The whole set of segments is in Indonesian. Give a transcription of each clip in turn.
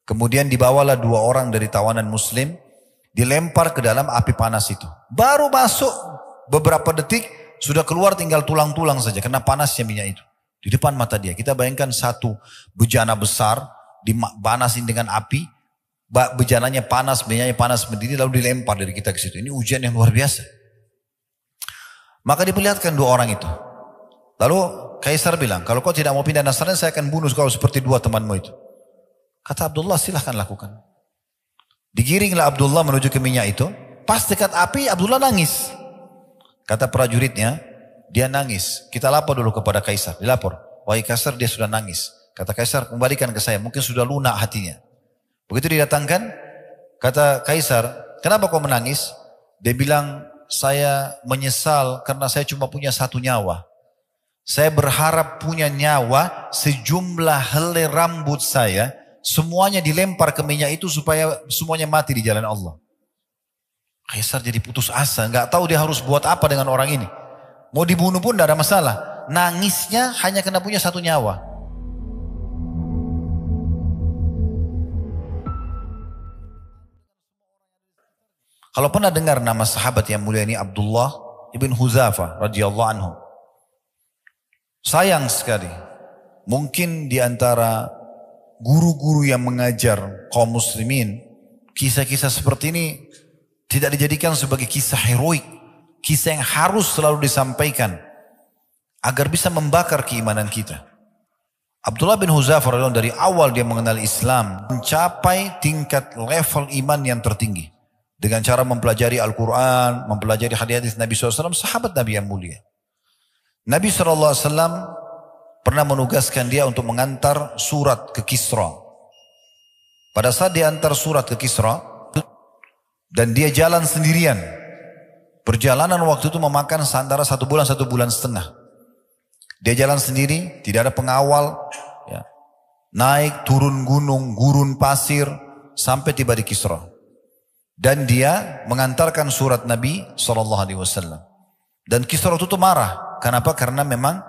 Kemudian dibawalah 2 orang dari tawanan muslim, dilempar ke dalam api panas itu. Baru masuk beberapa detik, sudah keluar tinggal tulang-tulang saja, karena panasnya minyak itu. Di depan mata dia, kita bayangkan satu bejana besar, dipanasin dengan api, bejananya panas, minyaknya panas berdiri, lalu dilempar dari kita ke situ. Ini ujian yang luar biasa. Maka diperlihatkan 2 orang itu. Lalu Kaisar bilang, kalau kau tidak mau pindah Nasrani, saya akan bunuh kau seperti 2 temanmu itu. Kata Abdullah, silahkan lakukan. Digiringlah Abdullah menuju ke minyak itu. Pas dekat api, Abdullah nangis. Kata prajuritnya, dia nangis. Kita lapor dulu kepada Kaisar. Dilapor, wahai Kaisar, dia sudah nangis. Kata Kaisar, kembalikan ke saya, mungkin sudah lunak hatinya. Begitu didatangkan, kata Kaisar, kenapa kau menangis? Dia bilang, saya menyesal karena saya cuma punya 1 nyawa. Saya berharap punya nyawa sejumlah helai rambut saya, semuanya dilempar ke minyak itu supaya semuanya mati di jalan Allah. Kaisar jadi putus asa, nggak tahu dia harus buat apa dengan orang ini. Mau dibunuh pun tidak ada masalah. Nangisnya hanya karena punya 1 nyawa. Kalau pernah dengar nama sahabat yang mulia ini Abdullah ibn Huzafa radhiyallahu anhu. Sayang sekali, mungkin di antara guru-guru yang mengajar kaum muslimin, kisah-kisah seperti ini tidak dijadikan sebagai kisah heroik, kisah yang harus selalu disampaikan agar bisa membakar keimanan kita. Abdullah bin Huzaifah radhiyallahu dari awal dia mengenal Islam, mencapai tingkat level iman yang tertinggi dengan cara mempelajari Al-Quran, mempelajari hadis Nabi SAW, sahabat Nabi yang mulia. Nabi SAW pernah menugaskan dia untuk mengantar surat ke Kisra. Pada saat dia antar surat ke Kisra, dan dia jalan sendirian. Perjalanan waktu itu memakan antara 1 bulan, 1,5 bulan. Dia jalan sendiri, tidak ada pengawal. Ya. Naik, turun gunung, gurun pasir, sampai tiba di Kisra. Dan dia mengantarkan surat Nabi SAW. Dan Kisra itu marah. Kenapa? Karena memang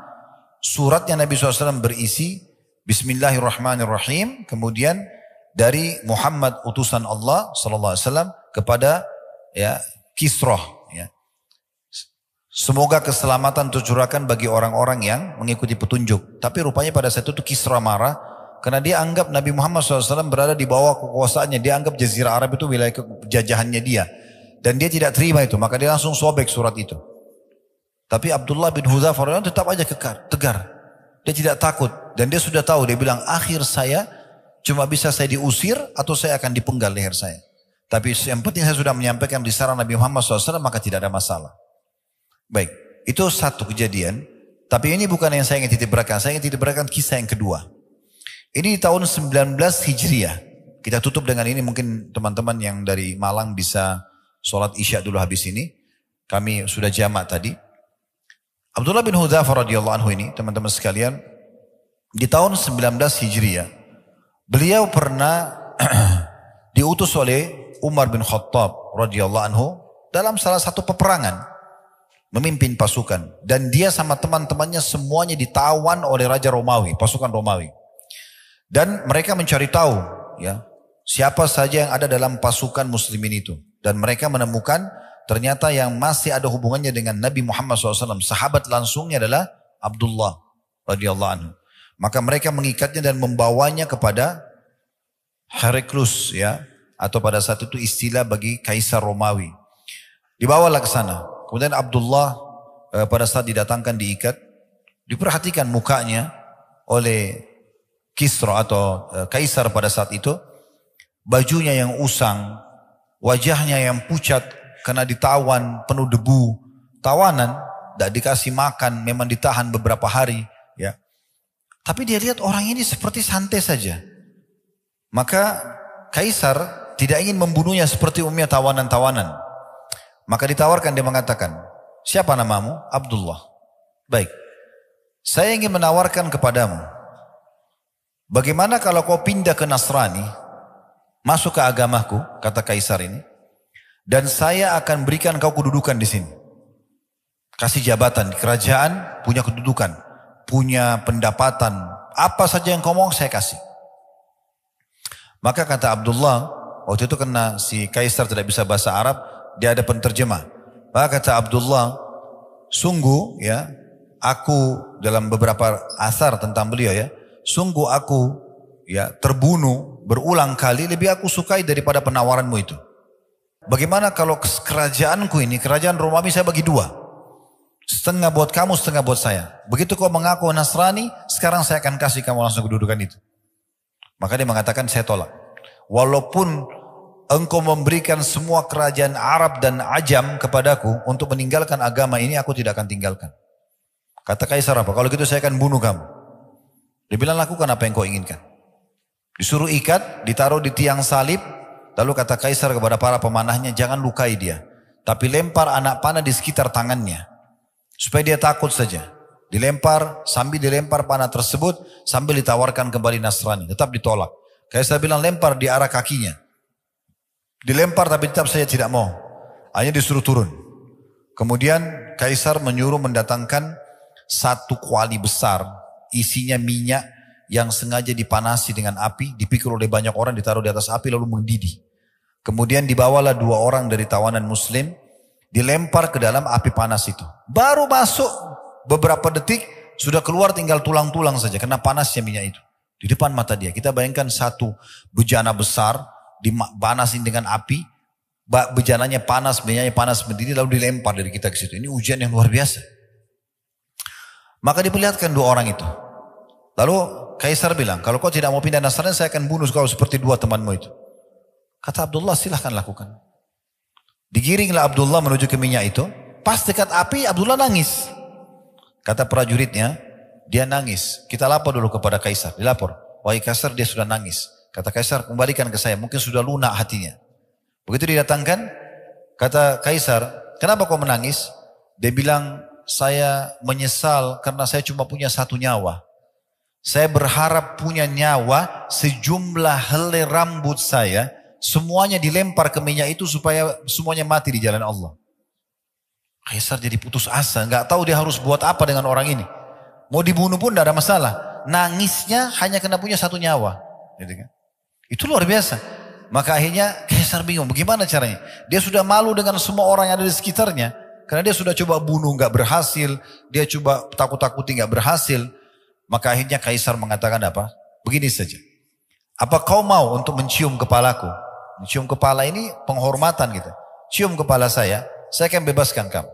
suratnya Nabi SAW berisi Bismillahirrahmanirrahim, kemudian dari Muhammad utusan Allah SAW kepada ya Kisra. Ya. Semoga keselamatan tercurahkan bagi orang-orang yang mengikuti petunjuk. Tapi rupanya pada saat itu Kisra marah karena dia anggap Nabi Muhammad SAW berada di bawah kekuasaannya. Dia anggap Jazirah Arab itu wilayah jajahannya dia. Dan dia tidak terima itu, maka dia langsung sobek surat itu. Tapi Abdullah bin Huzaifah tetap aja tegar. Dia tidak takut. Dan dia sudah tahu, dia bilang, akhir saya cuma bisa saya diusir atau saya akan dipenggal leher saya. Tapi yang penting saya sudah menyampaikan risalah Nabi Muhammad SAW, maka tidak ada masalah. Baik, itu satu kejadian. Tapi ini bukan yang saya ingin titip beratkan. Saya ingin titip beratkan kisah yang kedua. Ini di tahun 19 Hijriah. Kita tutup dengan ini, mungkin teman-teman yang dari Malang bisa sholat Isya dulu habis ini. Kami sudah jamak tadi. Abdullah bin Huzaifah radhiyallahu anhu ini, teman-teman sekalian, di tahun 19 Hijriah, beliau pernah diutus oleh Umar bin Khattab radhiyallahu anhu dalam salah satu peperangan, memimpin pasukan, dan dia sama teman-temannya semuanya ditawan oleh Raja Romawi, pasukan Romawi, dan mereka mencari tahu ya siapa saja yang ada dalam pasukan muslimin itu, dan mereka menemukan ternyata yang masih ada hubungannya dengan Nabi Muhammad SAW, sahabat langsungnya adalah Abdullah radhiyallahu anhu. Maka mereka mengikatnya dan membawanya kepada Heraklius, ya, atau pada saat itu istilah bagi Kaisar Romawi. Dibawalah ke sana. Kemudian Abdullah pada saat didatangkan diikat, diperhatikan mukanya oleh Kisra atau Kaisar pada saat itu, bajunya yang usang, wajahnya yang pucat karena ditawan penuh debu, tawanan, tidak dikasih makan, memang ditahan beberapa hari, ya. Tapi dia lihat orang ini seperti santai saja. Maka Kaisar tidak ingin membunuhnya seperti umumnya tawanan-tawanan. Maka ditawarkan, dia mengatakan, siapa namamu? Abdullah. Baik, saya ingin menawarkan kepadamu, bagaimana kalau kau pindah ke Nasrani, masuk ke agamaku, kata Kaisar ini, dan saya akan berikan kau kedudukan di sini. Kasih jabatan di kerajaan, punya kedudukan, punya pendapatan, apa saja yang kau mau saya kasih. Maka kata Abdullah, waktu itu karena si kaisar tidak bisa bahasa Arab, dia ada penterjemah. Maka kata Abdullah, sungguh ya, aku dalam beberapa asar tentang beliau ya, sungguh aku ya terbunuh berulang kali lebih aku sukai daripada penawaranmu itu. Bagaimana kalau kerajaanku ini, kerajaan Romawi saya bagi dua. Setengah buat kamu, setengah buat saya. Begitu kau mengaku Nasrani, sekarang saya akan kasih kamu langsung kedudukan itu. Maka dia mengatakan saya tolak. Walaupun engkau memberikan semua kerajaan Arab dan Ajam kepadaku untuk meninggalkan agama ini, aku tidak akan tinggalkan. Kata kaisar apa? Kalau gitu saya akan bunuh kamu. Dia bilang lakukan apa yang kau inginkan. Disuruh ikat, ditaruh di tiang salib. Lalu kata kaisar kepada para pemanahnya, jangan lukai dia. Tapi lempar anak panah di sekitar tangannya. Supaya dia takut saja. Dilempar, sambil dilempar panah tersebut, sambil ditawarkan kembali Nasrani. Tetap ditolak. Kaisar bilang lempar di arah kakinya. Dilempar tapi tetap saya tidak mau. Hanya disuruh turun. Kemudian kaisar menyuruh mendatangkan satu kuali besar. Isinya minyak yang sengaja dipanasi dengan api. Dipikul oleh banyak orang, ditaruh di atas api lalu mendidih. Kemudian dibawalah 2 orang dari tawanan muslim. Dilempar ke dalam api panas itu. Baru masuk beberapa detik sudah keluar tinggal tulang-tulang saja karena panasnya minyak itu. Di depan mata dia. Kita bayangkan satu bejana besar dipanasin dengan api. Bejananya panas, minyaknya panas mendidih lalu dilempar dari kita ke situ. Ini ujian yang luar biasa. Maka diperlihatkan 2 orang itu. Lalu kaisar bilang, kalau kau tidak mau pindah Nasrani saya akan bunuh kau seperti 2 temanmu itu. Kata Abdullah silahkan lakukan. Digiringlah Abdullah menuju ke minyak itu. Pas dekat api Abdullah nangis. Kata prajuritnya, dia nangis. Kita lapor dulu kepada kaisar. Dilapor. Wahai kaisar dia sudah nangis. Kata kaisar kembalikan ke saya. Mungkin sudah lunak hatinya. Begitu didatangkan. Kata kaisar, kenapa kau menangis? Dia bilang, saya menyesal karena saya cuma punya 1 nyawa. Saya berharap punya nyawa sejumlah helai rambut saya. Semuanya dilempar ke minyak itu supaya semuanya mati di jalan Allah. Kaisar jadi putus asa. Nggak tahu dia harus buat apa dengan orang ini. Mau dibunuh pun tidak ada masalah. Nangisnya hanya karena punya 1 nyawa. Gitu kan? Itu luar biasa. Maka akhirnya kaisar bingung. Bagaimana caranya? Dia sudah malu dengan semua orang yang ada di sekitarnya. Karena dia sudah coba bunuh nggak berhasil. Dia coba takut-takuti nggak berhasil. Maka akhirnya kaisar mengatakan apa? Begini saja. Apa kau mau untuk mencium kepalaku? Mencium kepala ini penghormatan gitu. Cium kepala saya akan bebaskan kamu.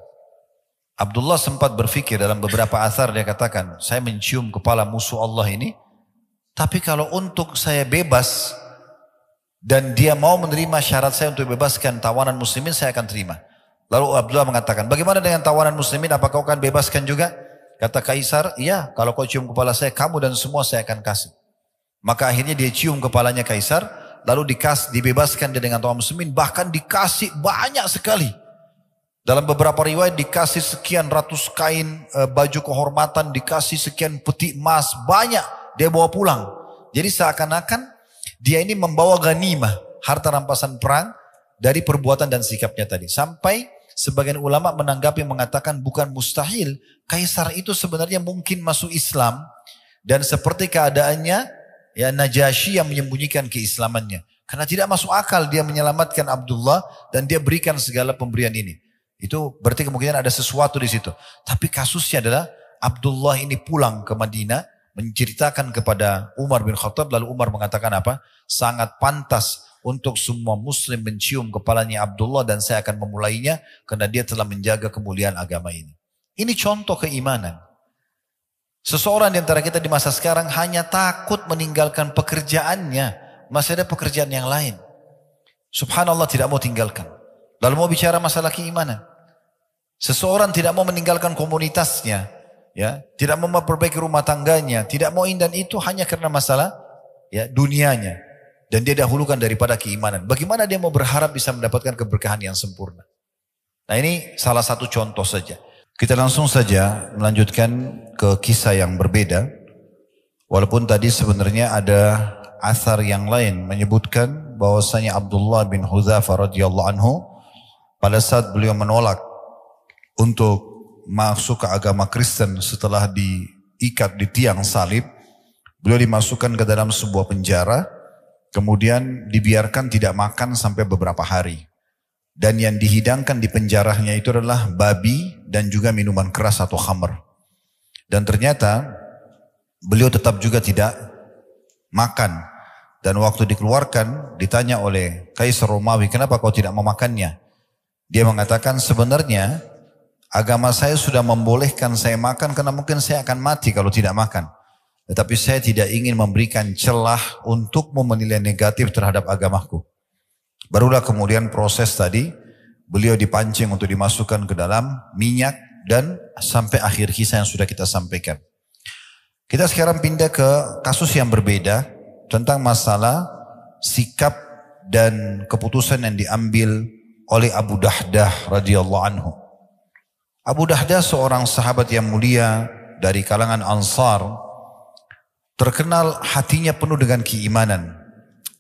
Abdullah sempat berpikir dalam beberapa asar dia katakan, saya mencium kepala musuh Allah ini, tapi kalau untuk saya bebas dan dia mau menerima syarat saya untuk bebaskan tawanan muslimin, saya akan terima. Lalu Abdullah mengatakan, bagaimana dengan tawanan muslimin, apakah kau akan bebaskan juga? Kata kaisar, iya kalau kau cium kepala saya, kamu dan semua saya akan kasih. Maka akhirnya dia cium kepalanya kaisar, lalu dibebaskan dia dengan tawanan muslimin, bahkan dikasih banyak sekali. Dalam beberapa riwayat dikasih sekian ratus kain baju kehormatan, dikasih sekian peti emas, banyak dia bawa pulang. Jadi seakan-akan dia ini membawa ganimah, harta rampasan perang dari perbuatan dan sikapnya tadi. Sampai sebagian ulama menanggapi mengatakan bukan mustahil, kaisar itu sebenarnya mungkin masuk Islam dan seperti keadaannya ya Najasyi yang menyembunyikan keislamannya. Karena tidak masuk akal dia menyelamatkan Abdullah dan dia berikan segala pemberian ini. Itu berarti kemungkinan ada sesuatu di situ. Tapi kasusnya adalah Abdullah ini pulang ke Madinah menceritakan kepada Umar bin Khattab, lalu Umar mengatakan apa? Sangat pantas untuk semua muslim mencium kepalanya Abdullah dan saya akan memulainya karena dia telah menjaga kemuliaan agama ini. Ini contoh keimanan. Seseorang di antara kita di masa sekarang hanya takut meninggalkan pekerjaannya, masih ada pekerjaan yang lain. Subhanallah tidak mau tinggalkan. Lalu mau bicara masalah keimanan. Seseorang tidak mau meninggalkan komunitasnya, ya, tidak mau memperbaiki rumah tangganya, tidak mau ini dan itu hanya karena masalah ya dunianya dan dia dahulukan daripada keimanan. Bagaimana dia mau berharap bisa mendapatkan keberkahan yang sempurna? Nah, ini salah satu contoh saja. Kita langsung saja melanjutkan ke kisah yang berbeda. Walaupun tadi sebenarnya ada asar yang lain menyebutkan bahwasanya Abdullah bin Hudzafah radhiyallahu anhu pada saat beliau menolak untuk masuk ke agama Kristen setelah diikat di tiang salib, beliau dimasukkan ke dalam sebuah penjara. kemudian dibiarkan tidak makan sampai beberapa hari. Dan yang dihidangkan di penjaranya itu adalah babi dan juga minuman keras atau khamr. Dan ternyata beliau tetap juga tidak makan. Dan waktu dikeluarkan ditanya oleh Kaisar Romawi, kenapa kau tidak memakannya? Dia mengatakan sebenarnya agama saya sudah membolehkan saya makan karena mungkin saya akan mati kalau tidak makan. Tetapi saya tidak ingin memberikan celah untuk menilai negatif terhadap agamaku. Barulah kemudian proses tadi, beliau dipancing untuk dimasukkan ke dalam minyak dan sampai akhir kisah yang sudah kita sampaikan. Kita sekarang pindah ke kasus yang berbeda tentang masalah sikap dan keputusan yang diambil oleh Abu Dahdah radhiyallahu anhu. Abu Dahdah seorang sahabat yang mulia dari kalangan Ansar, terkenal hatinya penuh dengan keimanan.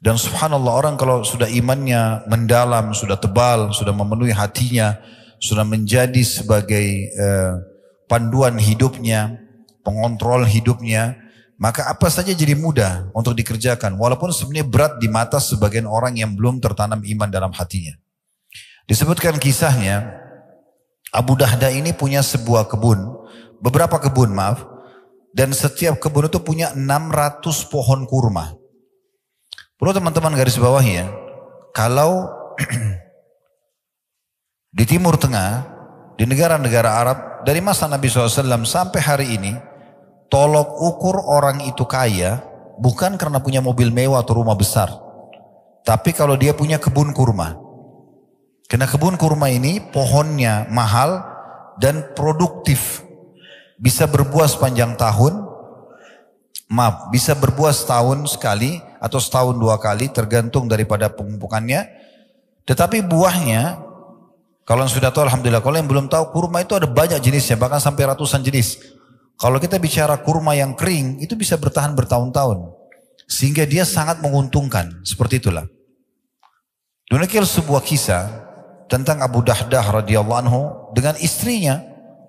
Dan subhanallah, orang kalau sudah imannya mendalam, sudah tebal, sudah memenuhi hatinya, sudah menjadi sebagai panduan hidupnya, pengontrol hidupnya, maka apa saja jadi mudah untuk dikerjakan. Walaupun sebenarnya berat di mata sebagian orang yang belum tertanam iman dalam hatinya. Disebutkan kisahnya, Abu Dahdah ini punya sebuah kebun, beberapa kebun maaf, dan setiap kebun itu punya 600 pohon kurma. Perlu teman-teman garis bawahi ya, kalau di Timur Tengah, di negara-negara Arab, dari masa Nabi SAW sampai hari ini, tolok ukur orang itu kaya, bukan karena punya mobil mewah atau rumah besar, tapi kalau dia punya kebun kurma. Karena kebun kurma ini pohonnya mahal dan produktif. Bisa berbuah sepanjang tahun, bisa berbuah setahun sekali atau setahun 2 kali tergantung daripada pemumpukannya. Tetapi buahnya, kalau yang sudah tahu alhamdulillah, kalau yang belum tahu kurma itu ada banyak jenisnya, bahkan sampai ratusan jenis. Kalau kita bicara kurma yang kering itu bisa bertahan bertahun-tahun, sehingga dia sangat menguntungkan. Seperti itulah. Demikian sebuah kisah tentang Abu Dahdah radhiyallahu anhu dengan istrinya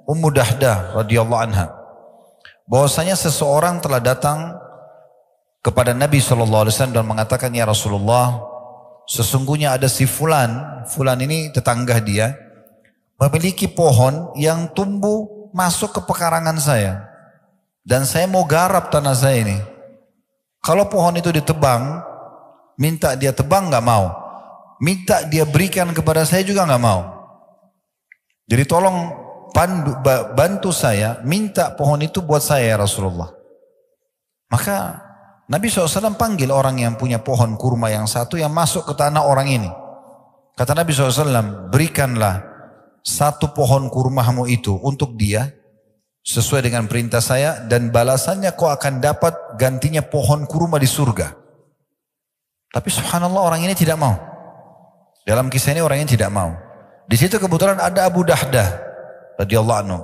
Ummu Dahdah radhiyallahu anha, bahwasanya seseorang telah datang kepada Nabi SAW dan mengatakan, ya Rasulullah, sesungguhnya ada si fulan ini tetangga dia, memiliki pohon yang tumbuh masuk ke pekarangan saya, dan saya mau garap tanah saya ini. Kalau pohon itu ditebang, minta dia tebang nggak mau, minta dia berikan kepada saya juga nggak mau. Jadi tolong bantu saya, minta pohon itu buat saya ya Rasulullah. Maka Nabi SAW panggil orang yang punya pohon kurma yang satu yang masuk ke tanah orang ini. Kata Nabi SAW, berikanlah 1 pohon kurmamu itu untuk dia sesuai dengan perintah saya, dan balasannya kau akan dapat gantinya pohon kurma di surga. Tapi subhanallah, orang ini tidak mau. Dalam kisah ini orang ini tidak mau. Di situ kebetulan ada Abu Dahdah radhiyallahu anhu.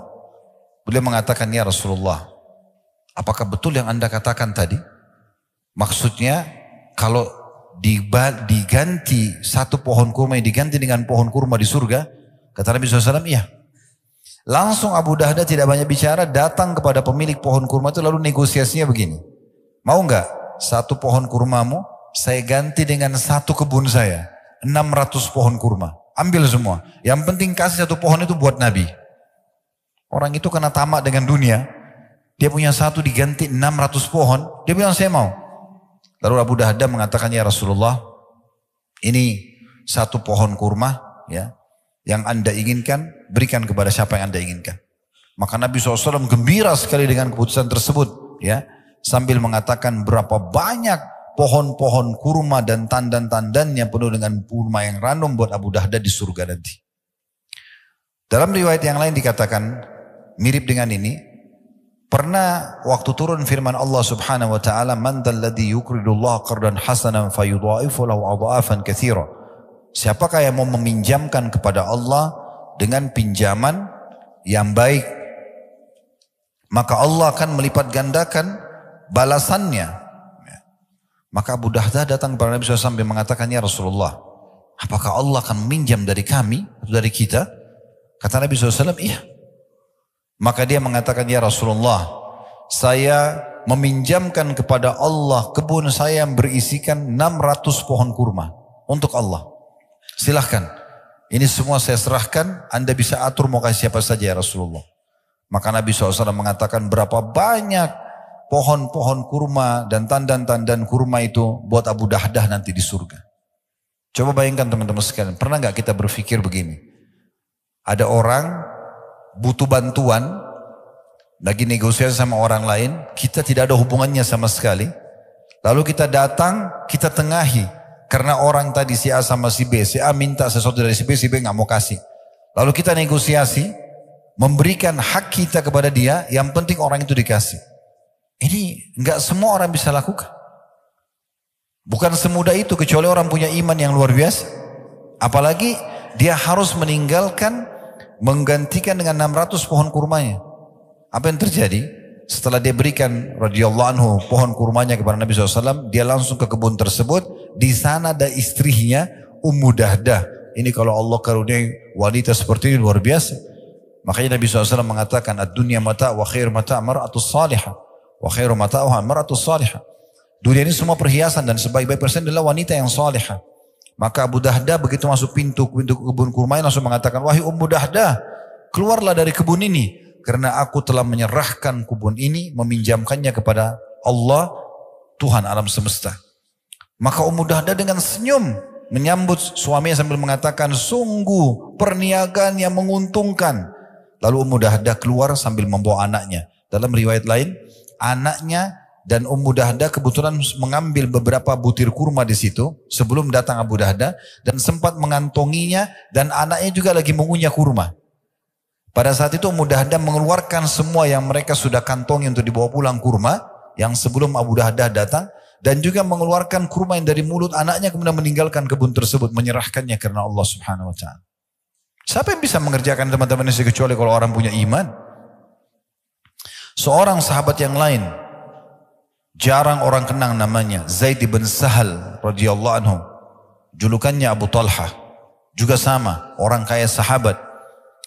Beliau mengatakan, ya Rasulullah, apakah betul yang anda katakan tadi? Maksudnya kalau diganti 1 pohon kurma yang diganti dengan pohon kurma di surga? Kata Nabi SAW, iya. Langsung Abu Dahdah tidak banyak bicara, datang kepada pemilik pohon kurma itu, lalu negosiasinya begini. Mau enggak 1 pohon kurmamu saya ganti dengan 1 kebun saya, 600 pohon kurma. Ambil semua. Yang penting kasih 1 pohon itu buat Nabi. Orang itu kena tamak dengan dunia. Dia punya 1 diganti 600 pohon. Dia bilang saya mau. Lalu Abu Dahdah mengatakan, ya Rasulullah, ini 1 pohon kurma ya, yang anda inginkan, berikan kepada siapa yang anda inginkan. Maka Nabi SAW gembira sekali dengan keputusan tersebut ya, sambil mengatakan berapa banyak pohon-pohon kurma dan tandan-tandannya penuh dengan kurma yang random buat Abu Dahdah di surga nanti. Dalam riwayat yang lain dikatakan mirip dengan ini, pernah waktu turun firman Allah Subhanahu wa taala, man dzalladzi yuqridullaha qardan hasanan fayudha'ifu lahu adha'afan katsira. Siapakah yang mau meminjamkan kepada Allah dengan pinjaman yang baik, maka Allah akan melipat gandakan balasannya. Maka Abu Dahdah datang kepada Nabi SAW sampai mengatakan, ya Rasulullah, apakah Allah akan meminjam dari kami atau dari kita? Kata Nabi SAW, iya. Maka dia mengatakan, ya Rasulullah, saya meminjamkan kepada Allah kebun saya yang berisikan 600 pohon kurma untuk Allah. Silahkan. Ini semua saya serahkan, Anda bisa atur mau kasih siapa saja ya Rasulullah. Maka Nabi SAW mengatakan berapa banyak pohon-pohon kurma dan tandan-tandan kurma itu buat Abu Dahdah nanti di surga. Coba bayangkan teman-teman sekalian, pernah nggak kita berpikir begini? Ada orang butuh bantuan, lagi negosiasi sama orang lain, kita tidak ada hubungannya sama sekali. Lalu kita datang, kita tengahi. Karena orang tadi si A sama si B minta sesuatu dari si B nggak mau kasih. Lalu kita negosiasi, memberikan hak kita kepada dia, yang penting orang itu dikasih. Ini nggak semua orang bisa lakukan. Bukan semudah itu kecuali orang punya iman yang luar biasa. Apalagi dia harus meninggalkan, menggantikan dengan 600 pohon kurmanya. Apa yang terjadi? Setelah dia berikan radhiyallahu anhu pohon kurmanya kepada Nabi SAW, dia langsung ke kebun tersebut. Di sana ada istrinya Ummu Dahdah. Ini kalau Allah karuniai wanita seperti ini luar biasa. Makanya Nabi SAW mengatakan, ad-dunya mata' wa khair mata' mar'atus salihah wa khairu mata'uha mar'atus salihah. Dunia ini semua perhiasan dan sebaik-baik persen adalah wanita yang salihah. Maka Abu Dahdah begitu masuk pintu kebun kurma langsung mengatakan, wahai Ummu Dahdah, keluarlah dari kebun ini. Karena aku telah menyerahkan kebun ini, meminjamkannya kepada Allah, Tuhan alam semesta. Maka Ummu Dahdah dengan senyum menyambut suaminya sambil mengatakan, sungguh perniagaan yang menguntungkan. Lalu Ummu Dahdah keluar sambil membawa anaknya. Dalam riwayat lain, anaknya dan Ummu Dahdah kebetulan mengambil beberapa butir kurma di situ sebelum datang Abu Dahdah dan sempat mengantonginya, dan anaknya juga lagi mengunyah kurma. Pada saat itu Ummu Dahdah mengeluarkan semua yang mereka sudah kantongi untuk dibawa pulang kurma yang sebelum Abu Dahdah datang, dan juga mengeluarkan kurma yang dari mulut anaknya, kemudian meninggalkan kebun tersebut, menyerahkannya karena Allah Subhanahu wa taala. Siapa yang bisa mengerjakan teman-teman ini kecuali kalau orang punya iman? Seorang sahabat yang lain, jarang orang kenang namanya, Zaid bin Sahal radhiyallahu anhu. Julukannya Abu Talha. Juga sama, orang kaya sahabat.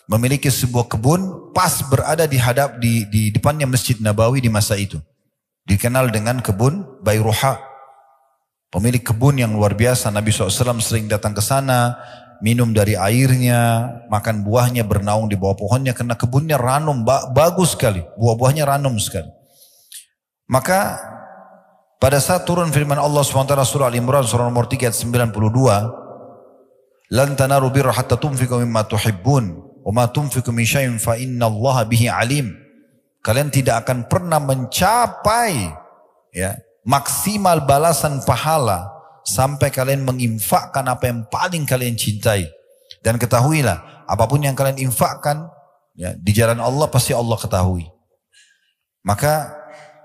Memiliki sebuah kebun pas berada di depannya Masjid Nabawi di masa itu. Dikenal dengan kebun Bayruha. Pemilik kebun yang luar biasa. Nabi SAW sering datang ke sana, minum dari airnya, makan buahnya, bernaung di bawah pohonnya, karena kebunnya ranum, bagus sekali. Buah-buahnya ranum sekali. Maka pada saat turun firman Allah SWT surah Al-Imran surah nomor 3 ayat 92, lan tanaru birra hatta tunfiqu mimma tuhibbun wa ma tunfiqu min syai'in fa innallaha bihi alim. Kalian tidak akan pernah mencapai maksimal balasan pahala sampai kalian menginfakkan apa yang paling kalian cintai. Dan ketahuilah, apapun yang kalian infakkan di jalan Allah pasti Allah ketahui. Maka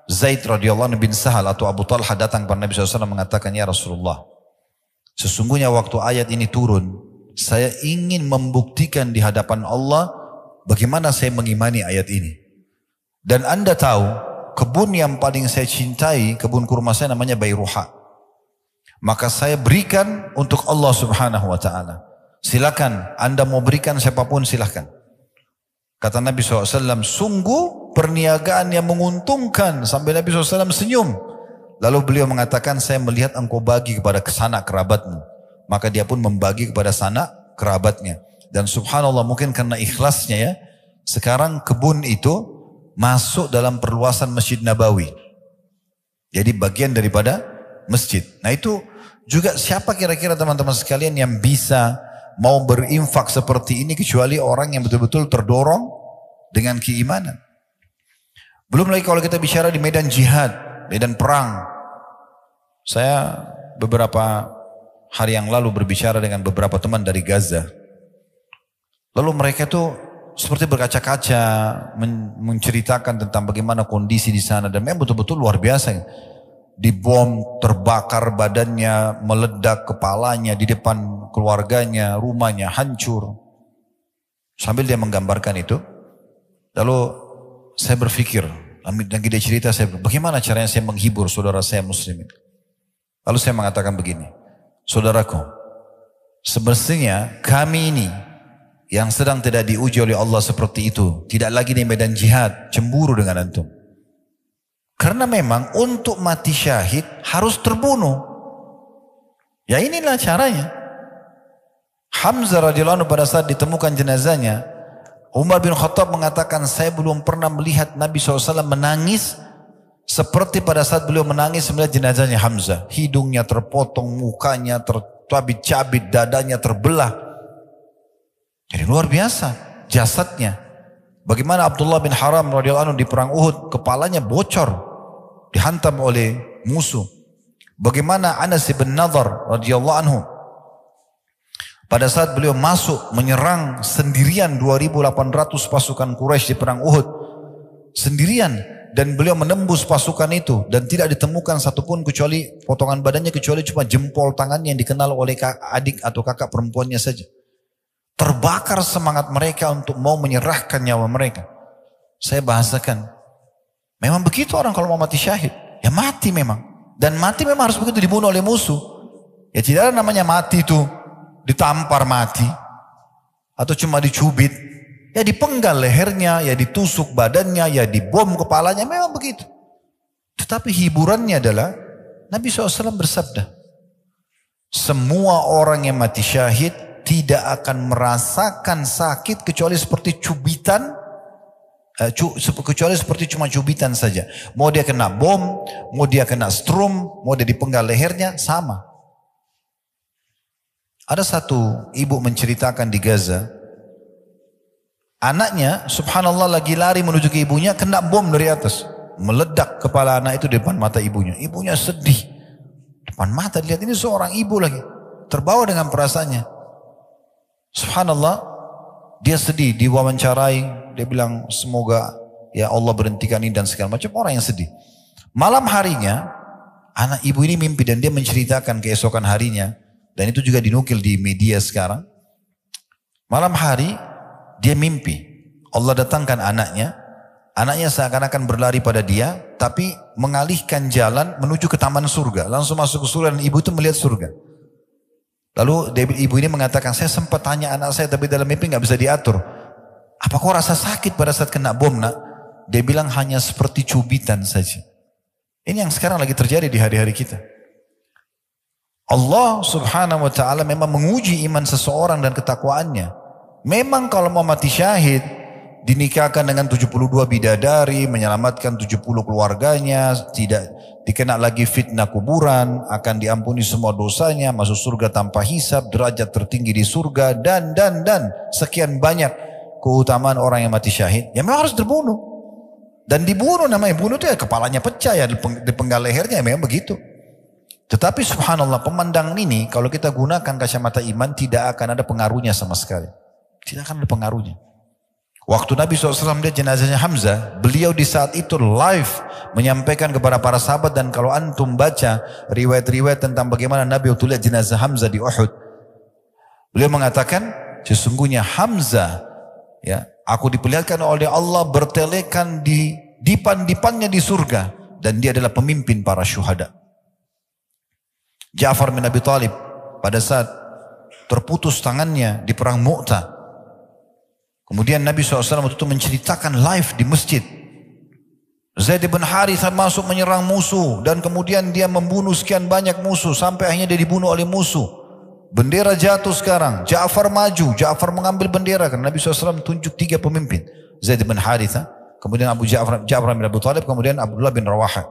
Zaid radhiyallahu bin Sahal atau Abu Talha datang kepada Nabi SAW mengatakan, ya Rasulullah, sesungguhnya waktu ayat ini turun, saya ingin membuktikan di hadapan Allah bagaimana saya mengimani ayat ini. Dan Anda tahu, kebun yang paling saya cintai, kebun kurma saya namanya Bayruha. Maka saya berikan untuk Allah Subhanahu wa ta'ala. Silakan, Anda mau berikan siapapun silakan. Kata Nabi SAW, sungguh perniagaan yang menguntungkan. Sampai Nabi SAW senyum. Lalu beliau mengatakan, saya melihat engkau bagi kepada sanak kerabatmu. Maka dia pun membagi kepada sanak kerabatnya. Dan subhanallah, mungkin karena ikhlasnya ya, sekarang kebun itu masuk dalam perluasan Masjid Nabawi. Jadi bagian daripada masjid. Nah itu juga siapa kira-kira teman-teman sekalian yang bisa mau berinfak seperti ini kecuali orang yang betul-betul terdorong dengan keimanan. Belum lagi kalau kita bicara di medan jihad, medan perang. Saya beberapa hari yang lalu berbicara dengan beberapa teman dari Gaza. Lalu mereka tuh seperti berkaca-kaca menceritakan tentang bagaimana kondisi di sana, dan memang betul-betul luar biasa. Dibom, terbakar badannya, meledak kepalanya di depan keluarganya, rumahnya hancur. Sambil dia menggambarkan itu, lalu saya berpikir, lagi dia cerita, bagaimana caranya saya menghibur saudara saya muslimin. Lalu saya mengatakan begini, saudaraku, semestinya kami ini yang sedang tidak diuji oleh Allah seperti itu, tidak lagi di medan jihad, cemburu dengan antum. Karena memang untuk mati syahid harus terbunuh. Ya inilah caranya. Hamzah radhiyallahu anhu pada saat ditemukan jenazahnya, Umar bin Khattab mengatakan, saya belum pernah melihat Nabi SAW menangis seperti pada saat beliau menangis melihat jenazahnya Hamzah. Hidungnya terpotong, mukanya tercabit-cabit, dadanya terbelah. Jadi luar biasa jasadnya. Bagaimana Abdullah bin Haram radhiyallahu anhu di perang Uhud, kepalanya bocor, dihantam oleh musuh. Bagaimana Anas bin Nadhr radhiyallahu anhu pada saat beliau masuk menyerang sendirian 2.800 pasukan Quraisy di perang Uhud sendirian, dan beliau menembus pasukan itu dan tidak ditemukan satupun kecuali potongan badannya, kecuali cuma jempol tangannya yang dikenal oleh adik atau kakak perempuannya saja. Terbakar semangat mereka untuk mau menyerahkan nyawa mereka. Saya bahasakan, memang begitu orang kalau mau mati syahid, ya mati memang. Dan mati memang harus begitu, dibunuh oleh musuh. Ya tidak ada namanya mati itu ditampar mati atau cuma dicubit. Ya dipenggal lehernya, ya ditusuk badannya, ya dibom kepalanya, memang begitu. Tetapi hiburannya adalah Nabi SAW bersabda, semua orang yang mati syahid tidak akan merasakan sakit kecuali seperti cubitan, kecuali seperti cuma cubitan saja. Mau dia kena bom, mau dia kena strum, mau dia dipenggal lehernya, sama. Ada satu ibu menceritakan di Gaza, anaknya subhanallah lagi lari menuju ke ibunya, kena bom dari atas, meledak kepala anak itu di depan mata ibunya. Ibunya sedih, depan mata dilihat, ini seorang ibu lagi, terbawa dengan perasaannya. Subhanallah, dia sedih, diwawancarai. Dia bilang semoga ya Allah berhentikan ini dan segala macam, orang yang sedih. Malam harinya anak ibu ini mimpi dan dia menceritakan keesokan harinya, dan itu juga dinukil di media sekarang. Malam hari dia mimpi Allah datangkan anaknya seakan-akan berlari pada dia, tapi mengalihkan jalan menuju ke taman surga, langsung masuk ke surga, dan ibu itu melihat surga. Lalu ibu ini mengatakan, saya sempat tanya anak saya tapi dalam mimpi nggak bisa diatur. Apa kau rasa sakit pada saat kena bom nak? Dia bilang hanya seperti cubitan saja. Ini yang sekarang lagi terjadi di hari-hari kita. Allah subhanahu wa ta'ala memang menguji iman seseorang dan ketakwaannya. Memang kalau mau mati syahid, dinikahkan dengan 72 bidadari, menyelamatkan 70 keluarganya, tidak dikena lagi fitnah kuburan, akan diampuni semua dosanya, masuk surga tanpa hisab, derajat tertinggi di surga, dan sekian banyak keutamaan orang yang mati syahid. Ya memang harus terbunuh. Dan dibunuh, namanya bunuh itu ya kepalanya pecah, ya dipenggal lehernya, ya memang begitu. Tetapi subhanallah, pemandangan ini kalau kita gunakan kacamata iman tidak akan ada pengaruhnya sama sekali. Tidak akan ada pengaruhnya. Waktu Nabi SAW lihat jenazahnya Hamzah, beliau di saat itu live menyampaikan kepada para sahabat, dan kalau antum baca riwayat-riwayat tentang bagaimana Nabi waktu lihat jenazah Hamzah di Uhud, beliau mengatakan, sesungguhnya Hamzah, ya, aku diperlihatkan oleh Allah bertelekan di dipan-dipannya di surga, dan dia adalah pemimpin para syuhada. Ja'far bin Abi Thalib pada saat terputus tangannya di perang Mu'tah, kemudian Nabi SAW waktu itu menceritakan live di masjid. Zaid bin Harithah masuk menyerang musuh, dan kemudian dia membunuh sekian banyak musuh sampai akhirnya dia dibunuh oleh musuh. Bendera jatuh sekarang, Ja'far maju, Ja'far mengambil bendera, karena Nabi SAW tunjuk 3 pemimpin. Zaid bin Harithah, kemudian Ja'far bin Abi Thalib, kemudian Abdullah bin Rawaha.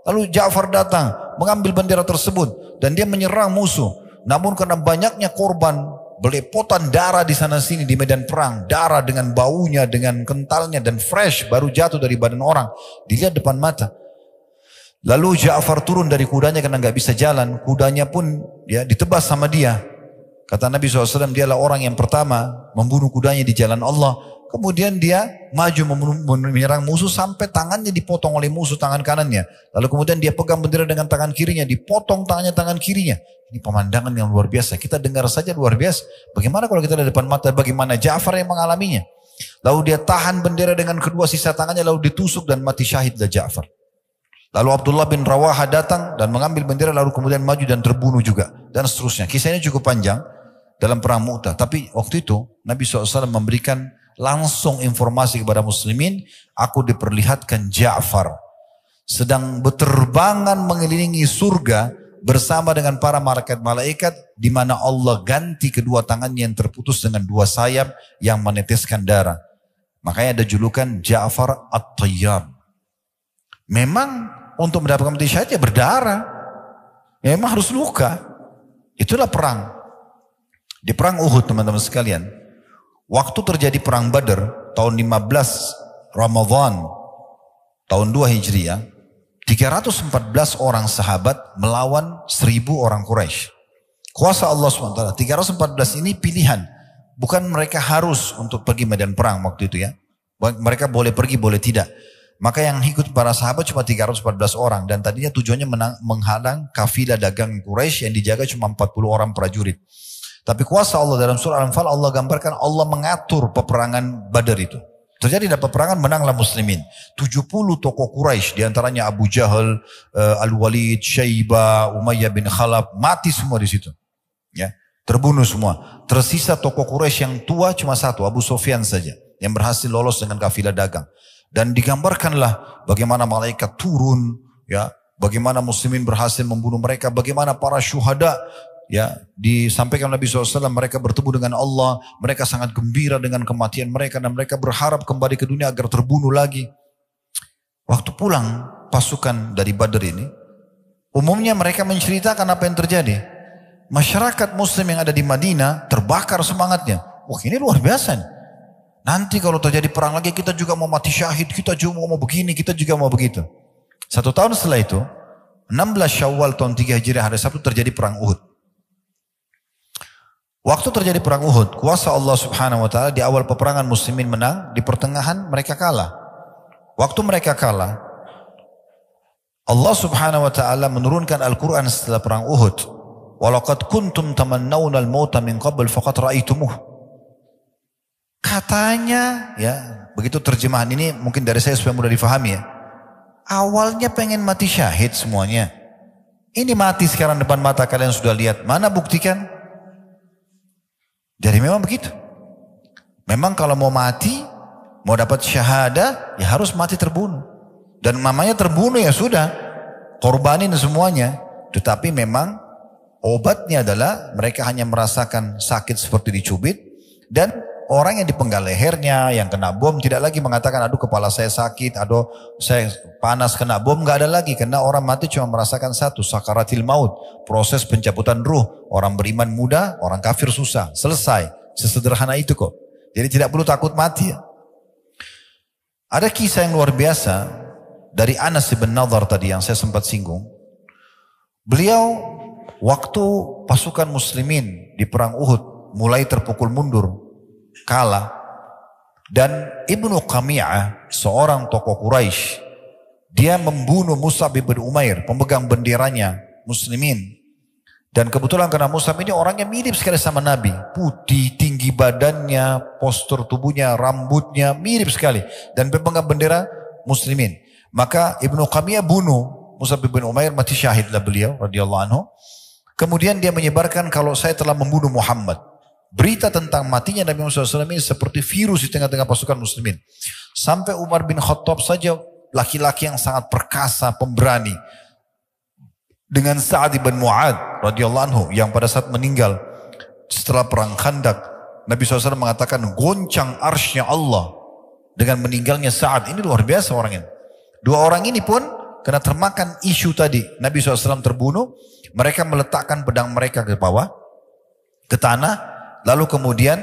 Lalu Ja'far datang mengambil bendera tersebut dan dia menyerang musuh. Namun karena banyaknya korban, belepotan darah di sana sini di medan perang, darah dengan baunya, dengan kentalnya dan fresh, baru jatuh dari badan orang, dilihat depan mata. Lalu Ja'far turun dari kudanya karena nggak bisa jalan, kudanya pun ya ditebas sama dia. Kata Nabi SAW, dialah orang yang pertama membunuh kudanya di jalan Allah. Kemudian dia maju menyerang musuh sampai tangannya dipotong oleh musuh, tangan kanannya. Lalu kemudian dia pegang bendera dengan tangan kirinya, dipotong tangan kirinya. Ini pemandangan yang luar biasa. Kita dengar saja luar biasa. Bagaimana kalau kita di depan mata, bagaimana Ja'far yang mengalaminya. Lalu dia tahan bendera dengan kedua sisa tangannya, lalu ditusuk dan mati syahidlah Ja'far. Lalu Abdullah bin Rawaha datang dan mengambil bendera, lalu kemudian maju dan terbunuh juga. Dan seterusnya. Kisahnya cukup panjang dalam perang Mu'tah. Tapi waktu itu Nabi SAW memberikan langsung informasi kepada muslimin, aku diperlihatkan Ja'far sedang berterbangan mengelilingi surga bersama dengan para malaikat-malaikat, di mana Allah ganti kedua tangannya yang terputus dengan dua sayap yang meneteskan darah. Makanya ada julukan Ja'far At-Tayyar. Memang untuk mendapatkan mati syahid ya berdarah, ya memang harus luka. Itulah perang. Di perang Uhud teman-teman sekalian, waktu terjadi perang Badar tahun 15 Ramadan tahun 2 Hijriah, 314 orang sahabat melawan 1000 orang Quraisy. Kuasa Allah SWT. 314 ini pilihan. Bukan mereka harus untuk pergi medan perang waktu itu ya. Mereka boleh pergi, boleh tidak. Maka yang ikut para sahabat cuma 314 orang. Dan tadinya tujuannya menghadang kafilah dagang Quraisy yang dijaga cuma 40 orang prajurit. Tapi kuasa Allah dalam surah Al-Anfal, Allah gambarkan Allah mengatur peperangan Badar itu. Terjadi dalam peperangan, menanglah muslimin. 70 tokoh Quraisy, diantaranya Abu Jahal, Al-Walid, Syaibah, Umayyah bin Khalaf, mati semua di situ. Ya, terbunuh semua. Tersisa tokoh Quraisy yang tua cuma satu, Abu Sufyan saja, yang berhasil lolos dengan kafilah dagang. Dan digambarkanlah bagaimana malaikat turun, ya, bagaimana muslimin berhasil membunuh mereka, bagaimana para syuhada. Ya, disampaikan Nabi SAW, mereka bertemu dengan Allah, mereka sangat gembira dengan kematian mereka, dan mereka berharap kembali ke dunia agar terbunuh lagi. Waktu pulang pasukan dari Badar ini, umumnya mereka menceritakan apa yang terjadi. Masyarakat muslim yang ada di Madinah terbakar semangatnya. Wah, ini luar biasa nih. Nanti kalau terjadi perang lagi kita juga mau mati syahid, kita juga mau begini, kita juga mau begitu. 1 tahun setelah itu, 16 Syawal tahun 3 Hijriah hari Sabtu terjadi perang Uhud. Waktu terjadi perang Uhud, kuasa Allah Subhanahu wa taala, di awal peperangan muslimin menang, di pertengahan mereka kalah. Waktu mereka kalah, Allah Subhanahu wa taala menurunkan Al-Qur'an setelah perang Uhud. Walaqad kuntum tamannawna al-mauta min qabl faqad ra'aitumuh. Katanya, ya, begitu terjemahan ini mungkin dari saya supaya mudah difahami ya. Awalnya pengen mati syahid semuanya. Ini mati sekarang depan mata kalian sudah lihat. Mana buktikan? Jadi memang begitu. Memang kalau mau mati, mau dapat syahadah, ya harus mati terbunuh. Dan mamanya terbunuh ya sudah, korbanin semuanya. Tetapi memang obatnya adalah mereka hanya merasakan sakit seperti dicubit. Dan orang yang dipenggal lehernya, yang kena bom tidak lagi mengatakan aduh kepala saya sakit, aduh saya panas kena bom, nggak ada lagi. Karena orang mati cuma merasakan satu, sakaratil maut, proses pencabutan ruh. Orang beriman mudah, orang kafir susah. Selesai, sesederhana itu kok. Jadi tidak perlu takut mati ya. Ada kisah yang luar biasa dari Anas bin Nadhr tadi yang saya sempat singgung. Beliau waktu pasukan muslimin di perang Uhud mulai terpukul mundur, kalah, dan Ibnu Qami'ah, seorang tokoh Quraisy, dia membunuh Mus'ab bin Umair, pemegang benderanya muslimin. Dan kebetulan karena Mus'ab ini orangnya mirip sekali sama Nabi, putih, tinggi badannya, postur tubuhnya, rambutnya mirip sekali, dan pemegang bendera muslimin. Maka Ibnu Qami'ah bunuh Mus'ab bin Umair, mati syahidlah beliau radhiyallahu anhu. Kemudian dia menyebarkan kalau saya telah membunuh Muhammad. Berita tentang matinya Nabi Muhammad SAW ini seperti virus di tengah-tengah pasukan muslimin. Sampai Umar bin Khattab saja, laki-laki yang sangat perkasa, pemberani, dengan Sa'ad bin Mu'ad radhiyallahu anhu yang pada saat meninggal setelah perang Khandaq, Nabi SAW mengatakan goncang arsy-Nya Allah dengan meninggalnya Sa'ad. Ini luar biasa orang ini. Dua orang ini pun karena termakan isu tadi Nabi SAW terbunuh, mereka meletakkan pedang mereka ke bawah, ke tanah, lalu kemudian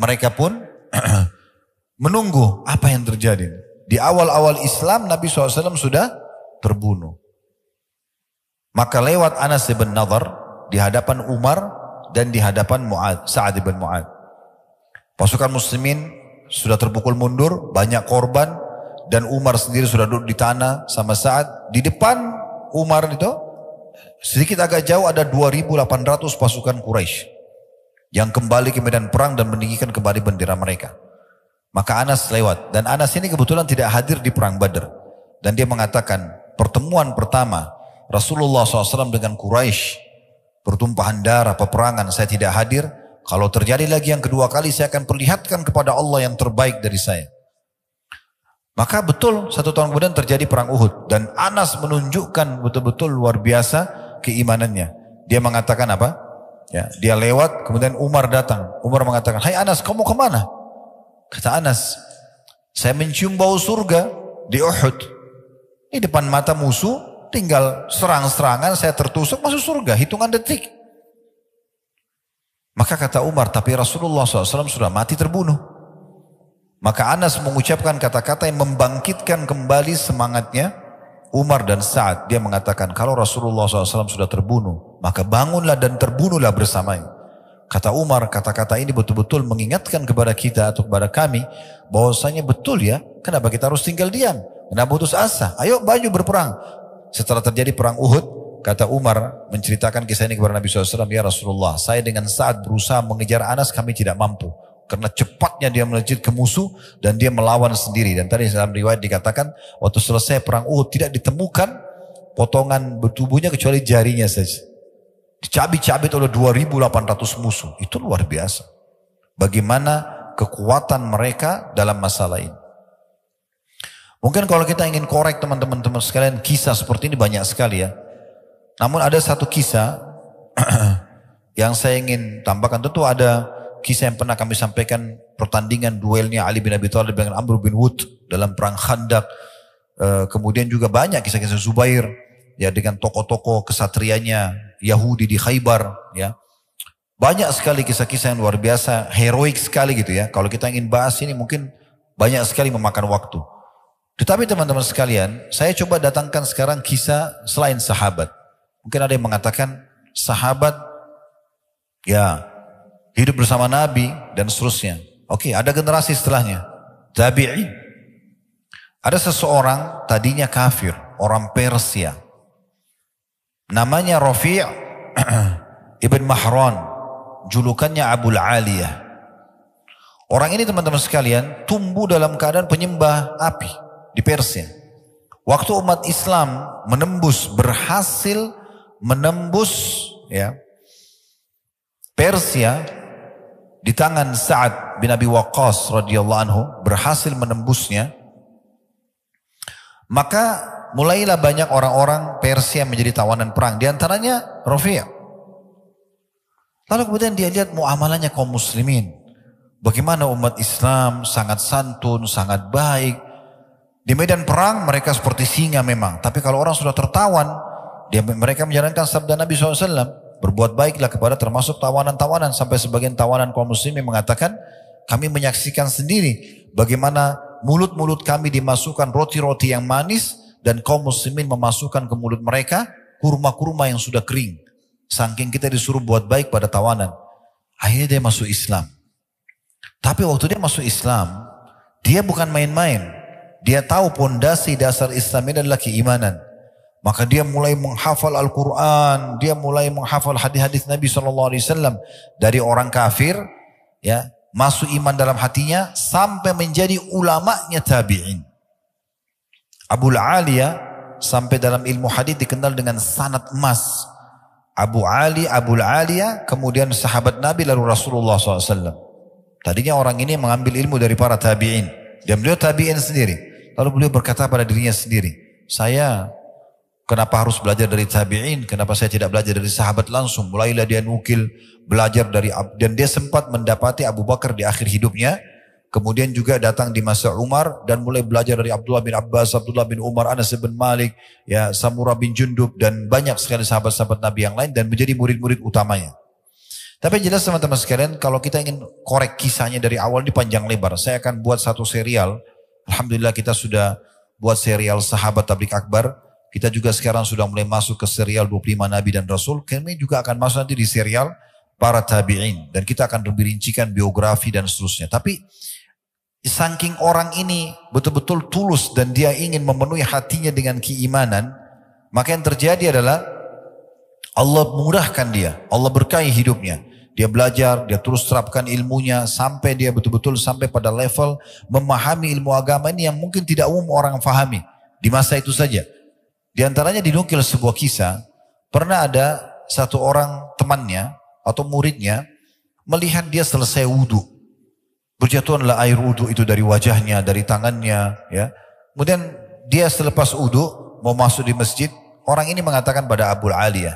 mereka pun menunggu apa yang terjadi. Di awal-awal Islam Nabi SAW sudah terbunuh. Maka lewat Anas bin Nadhr di hadapan Umar dan di hadapan Sa'ad bin Mu'ad. Pasukan muslimin sudah terpukul mundur, banyak korban, dan Umar sendiri sudah duduk di tanah sama Sa'ad. Di depan Umar itu sedikit agak jauh ada 2.800 pasukan Quraisy yang kembali ke medan perang dan meninggikan kembali bendera mereka. Maka Anas lewat, dan Anas ini kebetulan tidak hadir di perang Badar, dan dia mengatakan pertemuan pertama Rasulullah SAW dengan Quraisy, pertumpahan darah, peperangan, saya tidak hadir. Kalau terjadi lagi yang kedua kali, saya akan perlihatkan kepada Allah yang terbaik dari saya. Maka betul 1 tahun kemudian terjadi perang Uhud. Dan Anas menunjukkan betul-betul luar biasa keimanannya. Dia mengatakan apa? Ya, dia lewat, kemudian Umar datang. Umar mengatakan, hai Anas, kamu kemana? Kata Anas, saya mencium bau surga di Uhud. Di depan mata musuh, tinggal serang-serangan, saya tertusuk masuk surga, hitungan detik. Maka kata Umar, tapi Rasulullah SAW sudah mati terbunuh. Maka Anas mengucapkan kata-kata yang membangkitkan kembali semangatnya Umar dan Sa'ad. Dia mengatakan, kalau Rasulullah SAW sudah terbunuh, maka bangunlah dan terbunuhlah bersamanya. Kata Umar, kata-kata ini betul-betul mengingatkan kepada kita atau kepada kami, bahwasanya betul ya, kenapa kita harus tinggal diam? Kenapa putus asa? Ayo baju berperang. Setelah terjadi perang Uhud, kata Umar menceritakan kisah ini kepada Nabi SAW, ya Rasulullah, saya dengan Sa'ad berusaha mengejar Anas, kami tidak mampu. Karena cepatnya dia melejit ke musuh dan dia melawan sendiri. Dan tadi dalam riwayat dikatakan waktu selesai perang Uhud tidak ditemukan potongan tubuhnya kecuali jarinya saja. Dicabik-cabik oleh 2.800 musuh. Itu luar biasa. Bagaimana kekuatan mereka dalam masalah ini. Mungkin kalau kita ingin korek teman-teman sekalian, kisah seperti ini banyak sekali ya. Namun ada satu kisah yang saya ingin tambahkan. Tentu ada kisah yang pernah kami sampaikan, pertandingan duelnya Ali bin Abi Thalib dengan Amr bin Wud dalam perang Khandaq. Kemudian juga banyak kisah-kisah Zubair ya dengan tokoh-tokoh kesatrianya Yahudi di Khaybar ya. Banyak sekali kisah-kisah yang luar biasa, heroik sekali gitu ya. Kalau kita ingin bahas ini mungkin banyak sekali memakan waktu. Tetapi teman-teman sekalian, saya coba datangkan sekarang kisah selain sahabat. Mungkin ada yang mengatakan sahabat ya hidup bersama Nabi dan seterusnya. Oke, ada generasi setelahnya. Tabi'in. Ada seseorang tadinya kafir, orang Persia. Namanya Rafi' ibn Mahran. Julukannya Abul Aliyah. Orang ini teman-teman sekalian tumbuh dalam keadaan penyembah api di Persia. Waktu umat Islam berhasil menembus ya Persia di tangan Sa'ad bin Abi Waqqas radhiyallahu anhu, berhasil menembusnya, maka mulailah banyak orang-orang Persia menjadi tawanan perang, di antaranya Rafi'. Lalu kemudian dia lihat muamalahnya kaum muslimin, bagaimana umat Islam sangat santun, sangat baik. Di medan perang mereka seperti singa memang, tapi kalau orang sudah tertawan, mereka menjalankan sabda Nabi SAW, berbuat baiklah kepada termasuk tawanan-tawanan. Sampai sebagian tawanan kaum muslimin mengatakan, kami menyaksikan sendiri bagaimana mulut-mulut kami dimasukkan roti-roti yang manis dan kaum muslimin memasukkan ke mulut mereka kurma-kurma yang sudah kering. Saking kita disuruh buat baik pada tawanan. Akhirnya dia masuk Islam. Tapi waktu dia masuk Islam, dia bukan main-main. Dia tahu pondasi dasar Islam ini adalah keimanan. Maka dia mulai menghafal Al-Quran, dia mulai menghafal hadis-hadis Nabi SAW dari orang kafir, ya masuk iman dalam hatinya sampai menjadi ulamanya tabi'in. Abul Aliyah sampai dalam ilmu hadis dikenal dengan sanad emas. Abul Aliyah kemudian sahabat Nabi lalu Rasulullah SAW. Tadinya orang ini mengambil ilmu dari para tabi'in dan beliau tabi'in sendiri. Lalu beliau berkata pada dirinya sendiri, saya kenapa harus belajar dari tabi'in? Kenapa saya tidak belajar dari sahabat langsung? Mulailah dia nukil, belajar dari, dan dia sempat mendapati Abu Bakar di akhir hidupnya. Kemudian juga datang di masa Umar dan mulai belajar dari Abdullah bin Abbas, Abdullah bin Umar, Anas bin Malik, ya Samurah bin Jundub dan banyak sekali sahabat-sahabat Nabi yang lain dan menjadi murid-murid utamanya. Tapi jelas teman-teman sekalian, kalau kita ingin korek kisahnya dari awal ini panjang lebar. Saya akan buat satu serial. Alhamdulillah kita sudah buat serial Sahabat Tabligh Akbar. Kita juga sekarang sudah mulai masuk ke serial 25 Nabi dan Rasul. Kami juga akan masuk nanti di serial para tabi'in. Dan kita akan lebih rincikan biografi dan seterusnya. Tapi saking orang ini betul-betul tulus dan dia ingin memenuhi hatinya dengan keimanan. Maka yang terjadi adalah Allah mudahkan dia. Allah berkahi hidupnya. Dia belajar, dia terus terapkan ilmunya sampai dia betul-betul sampai pada level memahami ilmu agama ini yang mungkin tidak umum orang fahami. Di masa itu saja. Di antaranya dinukil sebuah kisah, pernah ada satu orang temannya atau muridnya melihat dia selesai wudhu. Berjatuhanlah air wudhu itu dari wajahnya, dari tangannya, ya. Kemudian dia selepas wudu mau masuk di masjid, orang ini mengatakan pada Abu Aliyah,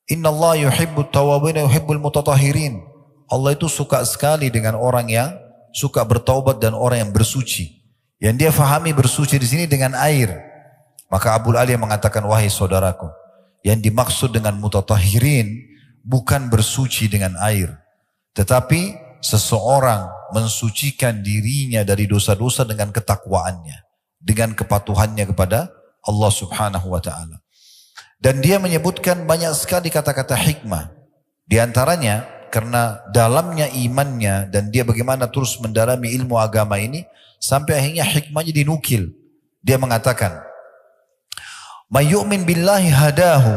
Inna Allah yuhibbut tawabin yuhibbul mutatahirin. Allah itu suka sekali dengan orang yang suka bertaubat dan orang yang bersuci. Yang dia fahami bersuci di sini dengan air. Maka Abu Aliyah mengatakan, wahai saudaraku, yang dimaksud dengan mutatahirin bukan bersuci dengan air, tetapi seseorang mensucikan dirinya dari dosa-dosa dengan ketakwaannya, dengan kepatuhannya kepada Allah Subhanahu wa taala. Dan dia menyebutkan banyak sekali kata-kata hikmah. Di antaranya karena dalamnya imannya dan dia bagaimana terus mendalami ilmu agama ini sampai akhirnya hikmahnya dinukil. Dia mengatakan, "May yu'min billahi hadahu."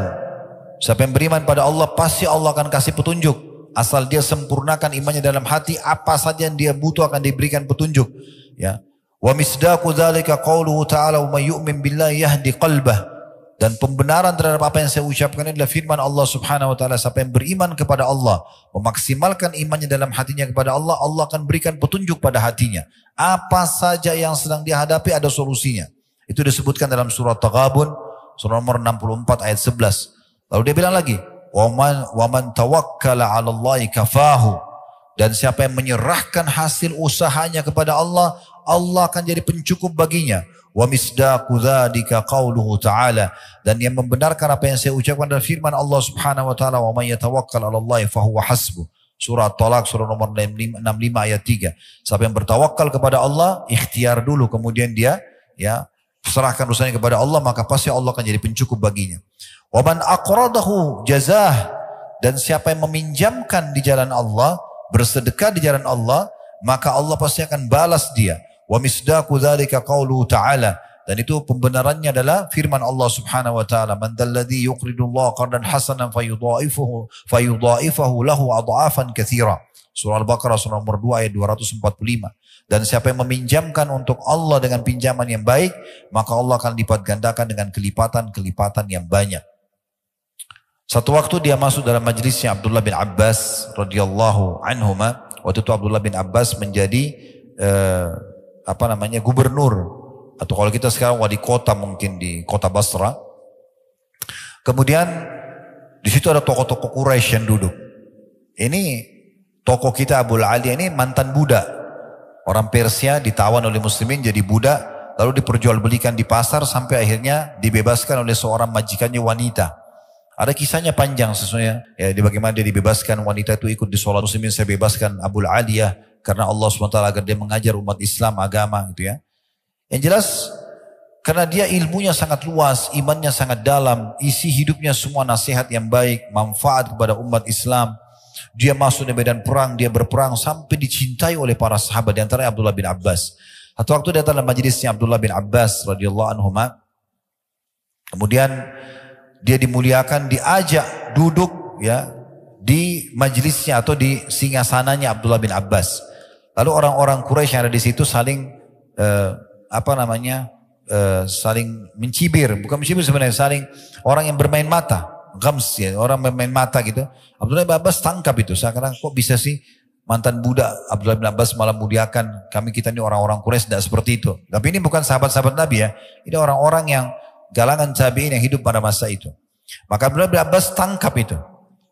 Siapa yang beriman pada Allah pasti Allah akan kasih petunjuk. Asal dia sempurnakan imannya dalam hati, apa saja yang dia butuh akan diberikan petunjuk. Ya. Wa misdaqu dzalika qauluhu ta'ala, "Wa may yu'min billahi yahdi qalbah." Dan pembenaran terhadap apa yang saya ucapkan adalah firman Allah Subhanahu wa taala, siapa yang beriman kepada Allah, memaksimalkan imannya dalam hatinya kepada Allah, Allah akan berikan petunjuk pada hatinya. Apa saja yang sedang dihadapi ada solusinya. Itu disebutkan dalam surat Taghabun, surah nomor 64 ayat 11. Lalu dia bilang lagi, "Wa man tawakkala 'ala Allahi kafahu." Dan siapa yang menyerahkan hasil usahanya kepada Allah, Allah akan jadi pencukup baginya. Wa misdaqu dzalika qauluhu ta'ala, dan yang membenarkan apa yang saya ucapkan adalah firman Allah Subhanahu wa taala, "Wa may yatawakkal 'ala Allahi fahuwa hasbuh." Surah Talaq surah nomor 65 ayat 3. Siapa yang bertawakal kepada Allah, ikhtiar dulu kemudian dia serahkan usahanya kepada Allah, maka pasti Allah akan jadi pencukup baginya. Wa man aqradahu jazah, dan siapa yang meminjamkan di jalan Allah, bersedekah di jalan Allah, maka Allah pasti akan balas dia. Wa misdaqu dzalika qauluhu ta'ala, dan itu pembenarannya adalah firman Allah Subhanahu wa taala, "Man dzalladzi yuqridullaha qardan hasanan fayudha'ifahu lahu adha'afan katsira." Surah Al-Baqarah surah nomor 2 ayat 245. Dan siapa yang meminjamkan untuk Allah dengan pinjaman yang baik, maka Allah akan lipat gandakan dengan kelipatan-kelipatan yang banyak. Satu waktu dia masuk dalam majlisnya Abdullah bin Abbas radhiyallahu anhuma. Waktu itu Abdullah bin Abbas menjadi gubernur, atau kalau kita sekarang wali kota mungkin di kota Basra. Kemudian di situ ada tokoh-tokoh Quraisy yang duduk. Ini tokoh kita Abu Aliyah ini mantan budak. Orang Persia ditawan oleh muslimin jadi budak, lalu diperjualbelikan di pasar sampai akhirnya dibebaskan oleh seorang majikannya wanita. Ada kisahnya panjang sesungguhnya. Ya, bagaimana dia dibebaskan, wanita itu ikut di sholat muslimin, saya bebaskan Abu Aliyah karena Allah SWT agar dia mengajar umat Islam agama gitu ya. Yang jelas karena dia ilmunya sangat luas, imannya sangat dalam, isi hidupnya semua nasihat yang baik, manfaat kepada umat Islam. Dia masuk di medan perang, dia berperang sampai dicintai oleh para sahabat, di antaranya Abdullah bin Abbas. Satu waktu datang dalam majelisnya Abdullah bin Abbas radhiyallahu anhuma. Kemudian dia dimuliakan, diajak duduk ya di majelisnya atau di singgasananya Abdullah bin Abbas. Lalu orang-orang Quraisy yang ada di situ saling saling mencibir, bukan mencibir sebenarnya, saling orang yang bermain mata, gams ya, orang bermain mata gitu. Abdullah bin Abbas tangkap itu, sekarang kok bisa sih mantan budak Abdullah bin Abbas malah muliakan kita ini orang-orang Quraisy, tidak seperti itu. Tapi ini bukan sahabat-sahabat Nabi ya, ini orang-orang yang galangan tabi'in yang hidup pada masa itu. Maka Abdullah bin Abbas tangkap itu.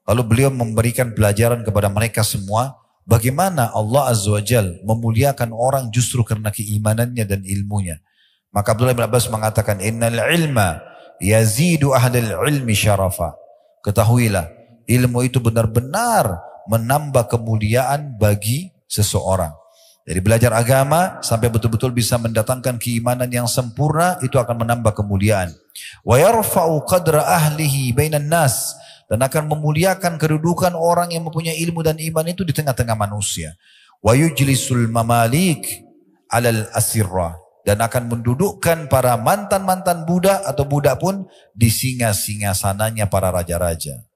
Lalu beliau memberikan pelajaran kepada mereka semua, bagaimana Allah Azza wa Jal memuliakan orang justru karena keimanannya dan ilmunya. Maka Abdullah bin Abbas mengatakan, "Innal ilma yazidu ahlal ilmi syarafa." Ketahuilah, ilmu itu benar-benar menambah kemuliaan bagi seseorang. Jadi belajar agama sampai betul-betul bisa mendatangkan keimanan yang sempurna, itu akan menambah kemuliaan. Wa yarfa'u qadra ahlihi bainan nas, dan akan memuliakan kedudukan orang yang mempunyai ilmu dan iman itu di tengah-tengah manusia. Wa yujlisul mamalik 'alal asirra, dan akan mendudukkan para mantan-mantan budak atau budak pun di singa-singasananya para raja-raja.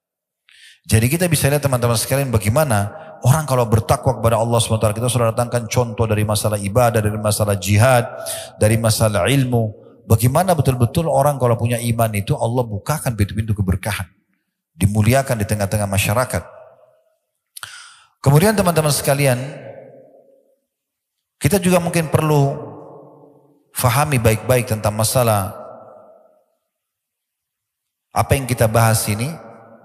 Jadi kita bisa lihat teman-teman sekalian bagaimana orang kalau bertakwa kepada Allah SWT. Kita sudah datangkan contoh dari masalah ibadah, dari masalah jihad, dari masalah ilmu. Bagaimana betul-betul orang kalau punya iman itu Allah bukakan pintu-pintu keberkahan. Dimuliakan di tengah-tengah masyarakat. Kemudian teman-teman sekalian, kita juga mungkin perlu fahami baik-baik tentang masalah apa yang kita bahas ini.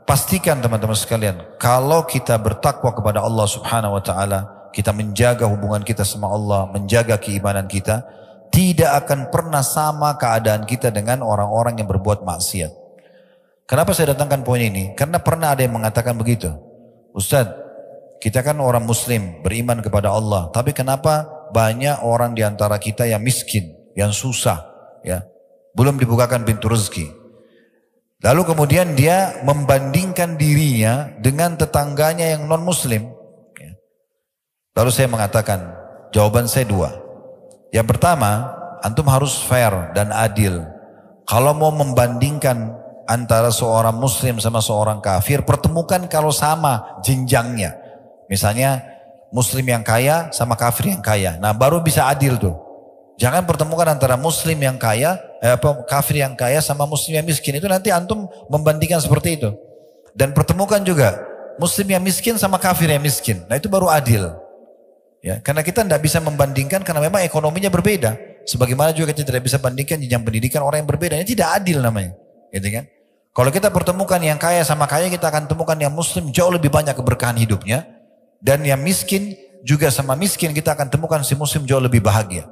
Pastikan teman-teman sekalian, kalau kita bertakwa kepada Allah Subhanahu wa taala, kita menjaga hubungan kita sama Allah, menjaga keimanan kita, tidak akan pernah sama keadaan kita dengan orang-orang yang berbuat maksiat. Kenapa saya datangkan poin ini? Karena pernah ada yang mengatakan begitu. Ustadz, kita kan orang muslim, beriman kepada Allah, tapi kenapa banyak orang di antara kita yang miskin, yang susah, ya, belum dibukakan pintu rezeki. Lalu kemudian dia membandingkan dirinya dengan tetangganya yang non muslim. Lalu saya mengatakan, jawaban saya dua. Yang pertama, antum harus fair dan adil. Kalau mau membandingkan antara seorang muslim sama seorang kafir, pertemukan kalau sama jenjangnya. Misalnya muslim yang kaya sama kafir yang kaya. Nah baru bisa adil tuh. Jangan pertemukan antara muslim yang kaya, kafir yang kaya sama muslim yang miskin. Itu nanti antum membandingkan seperti itu. Dan pertemukan juga muslim yang miskin sama kafir yang miskin. Nah itu baru adil. Ya, karena kita tidak bisa membandingkan karena memang ekonominya berbeda. Sebagaimana juga kita tidak bisa bandingkan jenjang pendidikan orang yang berbeda. Ini tidak adil namanya. Gitu kan? Kalau kita pertemukan yang kaya sama kaya, kita akan temukan yang muslim jauh lebih banyak keberkahan hidupnya. Dan yang miskin juga sama miskin, kita akan temukan si muslim jauh lebih bahagia.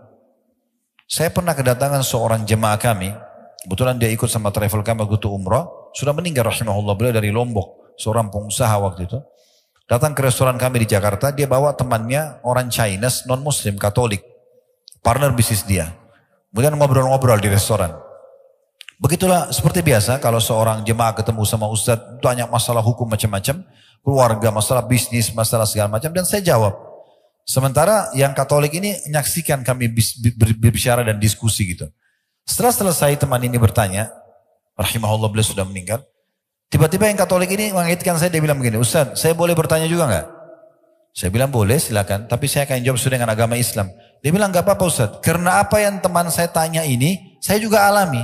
Saya pernah kedatangan seorang jemaah kami, kebetulan dia ikut sama travel kami waktu itu umrah, sudah meninggal rahimahullah, beliau dari Lombok, seorang pengusaha waktu itu. Datang ke restoran kami di Jakarta, dia bawa temannya orang Chinese, non muslim, Katolik, partner bisnis dia. Kemudian ngobrol-ngobrol di restoran. Begitulah seperti biasa kalau seorang jemaah ketemu sama ustadz, banyak masalah hukum macam-macam, keluarga, masalah bisnis, masalah segala macam, dan saya jawab. Sementara yang Katolik ini menyaksikan kami berbicara dan diskusi gitu. Setelah selesai teman ini bertanya, rahimahullah beliau sudah meninggal. Tiba-tiba yang Katolik ini mengaitkan saya, dia bilang begini, Ustaz, saya boleh bertanya juga enggak? Saya bilang boleh silakan, tapi saya akan jawab sesuai dengan agama Islam. Dia bilang enggak apa-apa Ustaz, karena apa yang teman saya tanya ini, saya juga alami.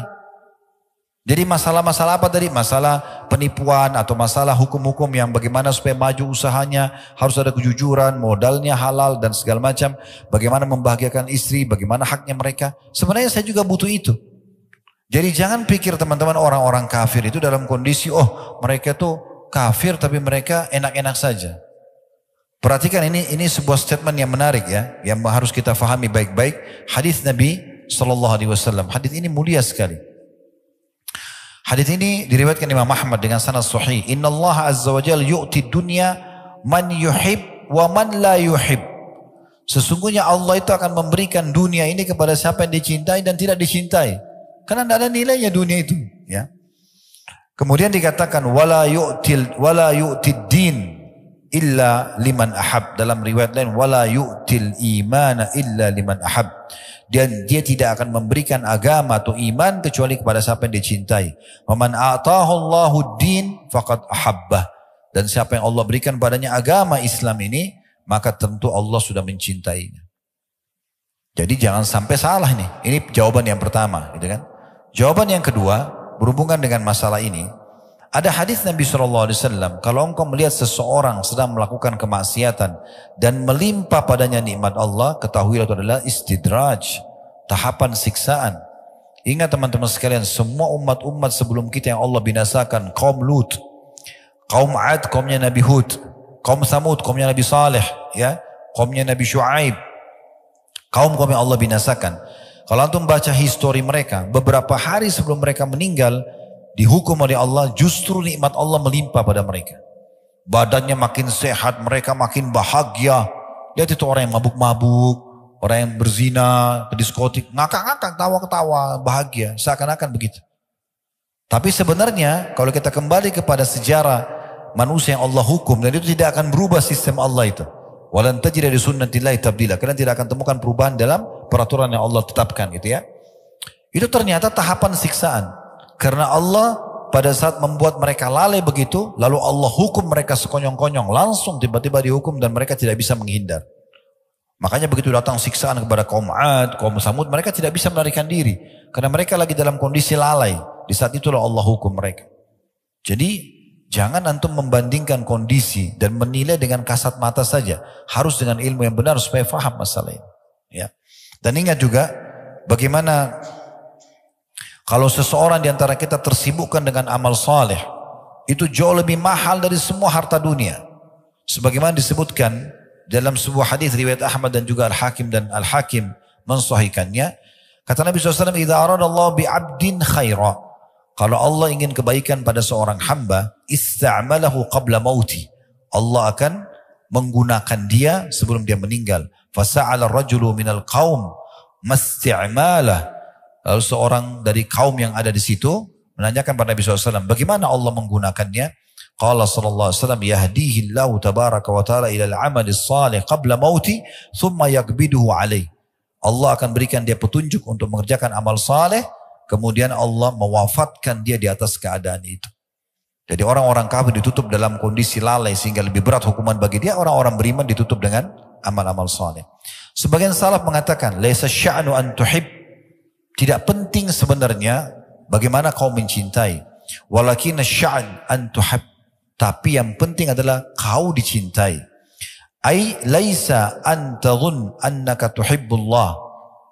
Jadi masalah-masalah apa tadi? Masalah penipuan atau masalah hukum-hukum yang bagaimana supaya maju usahanya, harus ada kejujuran, modalnya halal dan segala macam. Bagaimana membahagiakan istri, bagaimana haknya mereka. Sebenarnya saya juga butuh itu. Jadi jangan pikir teman-teman orang-orang kafir itu dalam kondisi, oh mereka tuh kafir tapi mereka enak-enak saja. Perhatikan ini sebuah statement yang menarik ya, yang harus kita fahami baik-baik. Hadis Nabi SAW, hadis ini mulia sekali. Hadis ini diriwayatkan Imam Ahmad dengan sanad sahih. Inna Allah azza wa jalla yu'ti dunya man yuhib wa man la yuhib. Sesungguhnya Allah itu akan memberikan dunia ini kepada siapa yang dicintai dan tidak dicintai. Karena tidak ada nilainya dunia itu. Ya. Kemudian dikatakan wala yu'tid din illa liman ahab. Dalam riwayat lain wala yu'til imana illa liman ahab. Dan dia tidak akan memberikan agama atau iman kecuali kepada siapa yang dicintai. Waman a'tahu Allahu din faqad ahabbah. Dan siapa yang Allah berikan padanya agama Islam ini, maka tentu Allah sudah mencintainya. Jadi jangan sampai salah nih. Ini jawaban yang pertama, gitu kan? Jawaban yang kedua berhubungan dengan masalah ini. Ada hadis Nabi SAW, kalau engkau melihat seseorang sedang melakukan kemaksiatan dan melimpah padanya nikmat Allah, ketahuilah itu adalah istidraj, tahapan siksaan. Ingat teman-teman sekalian, semua umat-umat sebelum kita yang Allah binasakan, kaum Lut, kaum Ad, kaumnya Nabi Hud, kaum Samud, kaumnya Nabi Saleh, ya, kaumnya Nabi Shu'aib, kaum yang Allah binasakan. Kalau antum baca histori mereka, beberapa hari sebelum mereka meninggal, dihukum oleh Allah, justru nikmat Allah melimpah pada mereka. Badannya makin sehat, mereka makin bahagia. Lihat itu orang yang mabuk-mabuk, orang yang berzina, ke diskotik, ngakak-ngakak, tawa-ketawa, bahagia. Seakan-akan begitu. Tapi sebenarnya, kalau kita kembali kepada sejarah manusia yang Allah hukum, dan itu tidak akan berubah sistem Allah itu. Walan tajida li sunnatillahi tabdila. Kalian tidak akan temukan perubahan dalam peraturan yang Allah tetapkan gitu ya. Itu ternyata tahapan siksaan. Karena Allah pada saat membuat mereka lalai begitu, lalu Allah hukum mereka sekonyong-konyong, langsung tiba-tiba dihukum dan mereka tidak bisa menghindar. Makanya begitu datang siksaan kepada kaum Ad, kaum Samud, mereka tidak bisa melarikan diri. Karena mereka lagi dalam kondisi lalai. Di saat itulah Allah hukum mereka. Jadi jangan antum membandingkan kondisi dan menilai dengan kasat mata saja. Harus dengan ilmu yang benar supaya faham masalah ini. Ya. Dan ingat juga, bagaimana kalau seseorang di antara kita tersibukkan dengan amal saleh, itu jauh lebih mahal dari semua harta dunia. Sebagaimana disebutkan dalam sebuah hadis riwayat Ahmad dan juga Al-Hakim, dan Al-Hakim mensahihkannya. Kata Nabi SAW, "Idza aradallahu bi'abdin khaira." Kalau Allah ingin kebaikan pada seorang hamba, ista'malahu qabla mauti. Allah akan menggunakan dia sebelum dia meninggal. Fasa'ala ar-rajulu minal qaum masti'malah. Lalu seorang dari kaum yang ada di situ menanyakan pada Nabi SAW, bagaimana Allah menggunakannya? Qala sallallahu alaihi wasallam, yahdihillahu tabaraka wa ta'ala ila al-amali salih qabla mauti, thumma yakbiduhu alaih. Allah akan berikan dia petunjuk untuk mengerjakan amal saleh, kemudian Allah mewafatkan dia di atas keadaan itu. Jadi orang-orang kafir ditutup dalam kondisi lalai sehingga lebih berat hukuman bagi dia. Orang-orang beriman ditutup dengan amal-amal saleh. Sebagian salaf mengatakan, laisa sya'nu an tuhib. Tidak penting sebenarnya bagaimana kau mencintai. Walakin sya'an an tuhab. Tapi yang penting adalah kau dicintai. Ai laisa an tadhun annaka tuhibbullah.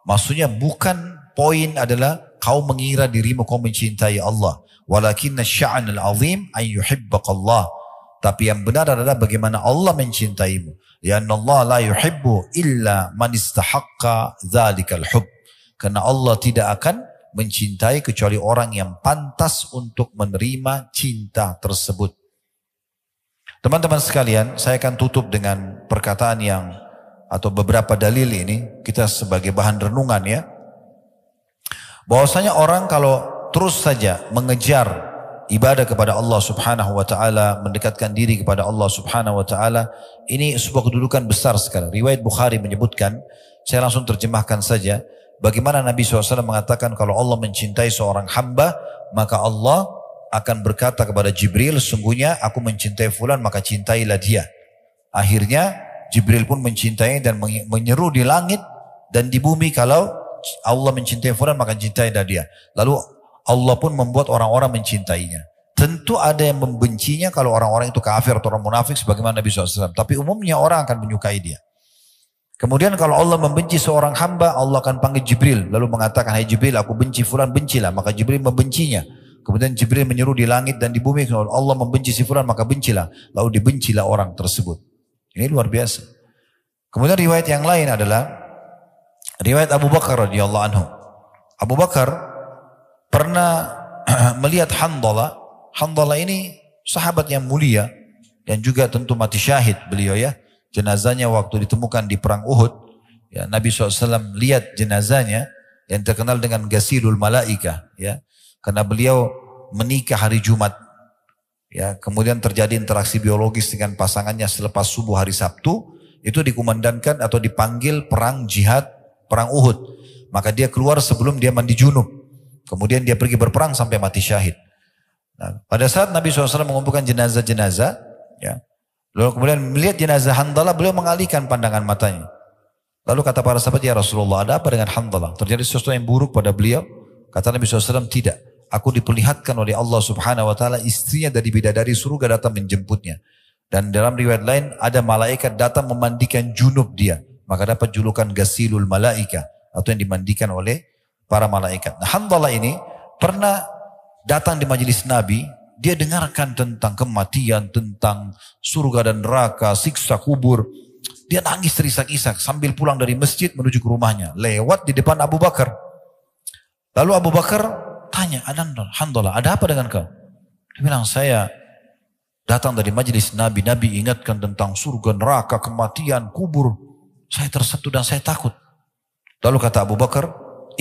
Maksudnya bukan poin adalah kau mengira dirimu kau mencintai Allah. Walakin sya'an al-azim an yuhibbaqallah. Tapi yang benar adalah bagaimana Allah mencintaimu. Ya Allah la yuhibbu illa man istahaqqa dzalikal hubb. Karena Allah tidak akan mencintai kecuali orang yang pantas untuk menerima cinta tersebut. Teman-teman sekalian, saya akan tutup dengan perkataan yang atau beberapa dalil ini kita sebagai bahan renungan ya. Bahwasanya orang kalau terus saja mengejar ibadah kepada Allah Subhanahu wa taala, mendekatkan diri kepada Allah Subhanahu wa taala, ini sebuah kedudukan besar sekali. Riwayat Bukhari menyebutkan, saya langsung terjemahkan saja. Bagaimana Nabi SAW mengatakan kalau Allah mencintai seorang hamba, maka Allah akan berkata kepada Jibril, sungguhnya aku mencintai fulan maka cintailah dia. Akhirnya Jibril pun mencintai dan menyeru di langit dan di bumi, kalau Allah mencintai fulan maka cintailah dia. Lalu Allah pun membuat orang-orang mencintainya. Tentu ada yang membencinya kalau orang-orang itu kafir atau orang munafik sebagaimana Nabi SAW. Tapi umumnya orang akan menyukai dia. Kemudian kalau Allah membenci seorang hamba, Allah akan panggil Jibril. Lalu mengatakan, hai Jibril, aku benci fulan, bencilah. Maka Jibril membencinya. Kemudian Jibril menyeru di langit dan di bumi, kalau Allah membenci si fulan, maka bencilah. Lalu dibencilah orang tersebut. Ini luar biasa. Kemudian riwayat yang lain adalah riwayat Abu Bakar radhiyallahu anhu. Abu Bakar pernah melihat Handalah. Handalah ini sahabat yang mulia dan juga tentu mati syahid beliau ya. Jenazahnya waktu ditemukan di perang Uhud, ya, Nabi SAW lihat jenazahnya yang terkenal dengan Ghasilul Malaika, ya, karena beliau menikah hari Jumat, ya, kemudian terjadi interaksi biologis dengan pasangannya selepas subuh hari Sabtu, itu dikumandangkan atau dipanggil perang jihad, perang Uhud, maka dia keluar sebelum dia mandi junub, kemudian dia pergi berperang sampai mati syahid. Nah, pada saat Nabi SAW mengumpulkan jenazah-jenazah, ya, lalu kemudian melihat jenazah Handalah, beliau mengalihkan pandangan matanya. Lalu kata para sahabat, ya Rasulullah, ada apa dengan Handalah? Terjadi sesuatu yang buruk pada beliau? Kata Nabi SAW, tidak. Aku diperlihatkan oleh Allah Subhanahu wa ta'ala, istrinya dari bidadari surga datang menjemputnya. Dan dalam riwayat lain, ada malaikat datang memandikan junub dia. Maka dapat julukan Ghasilul Malaika, atau yang dimandikan oleh para malaikat. Nah, Handalah ini pernah datang di majelis Nabi. Dia dengarkan tentang kematian, tentang surga dan neraka, siksa kubur. Dia nangis terisak-isak sambil pulang dari masjid menuju ke rumahnya. Lewat di depan Abu Bakar. Lalu Abu Bakar tanya, Handalah, ada apa dengan kau? Dia bilang, saya datang dari majelis Nabi. Nabi ingatkan tentang surga, neraka, kematian, kubur. Saya tersentuh dan saya takut. Lalu kata Abu Bakar,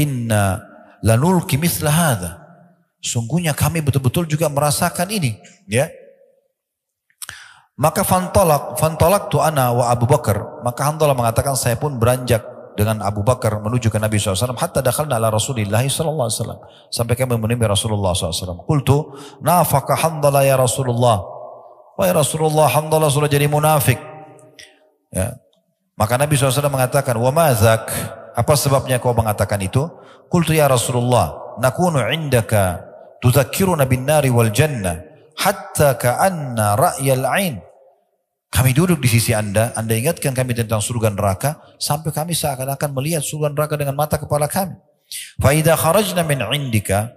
inna lanulki misla hadha. Sungguhnya kami betul-betul juga merasakan ini, ya. Maka fantolak tu ana wa Abu Bakar. Maka Handalah mengatakan, saya pun beranjak dengan Abu Bakar menuju ke Nabi SAW. Hatta dakhalna ala Rasulillah SAW. Sampai kami menemui Rasulullah SAW. Qultu, nafaka Handalah ya Rasulullah. Wahai Rasulullah, Handalah sudah jadi munafik. Ya. Maka Nabi SAW mengatakan, wa mazak, apa sebabnya kau mengatakan itu? Qultu ya Rasulullah, nakunu indaka tudzakiruna bin nari wal jannah hatta ka'anna ra'yal ain. Kami duduk di sisi Anda ingatkan kami tentang surga neraka sampai kami seakan-akan melihat surga neraka dengan mata kepala kami. Fa idza kharajna min indika,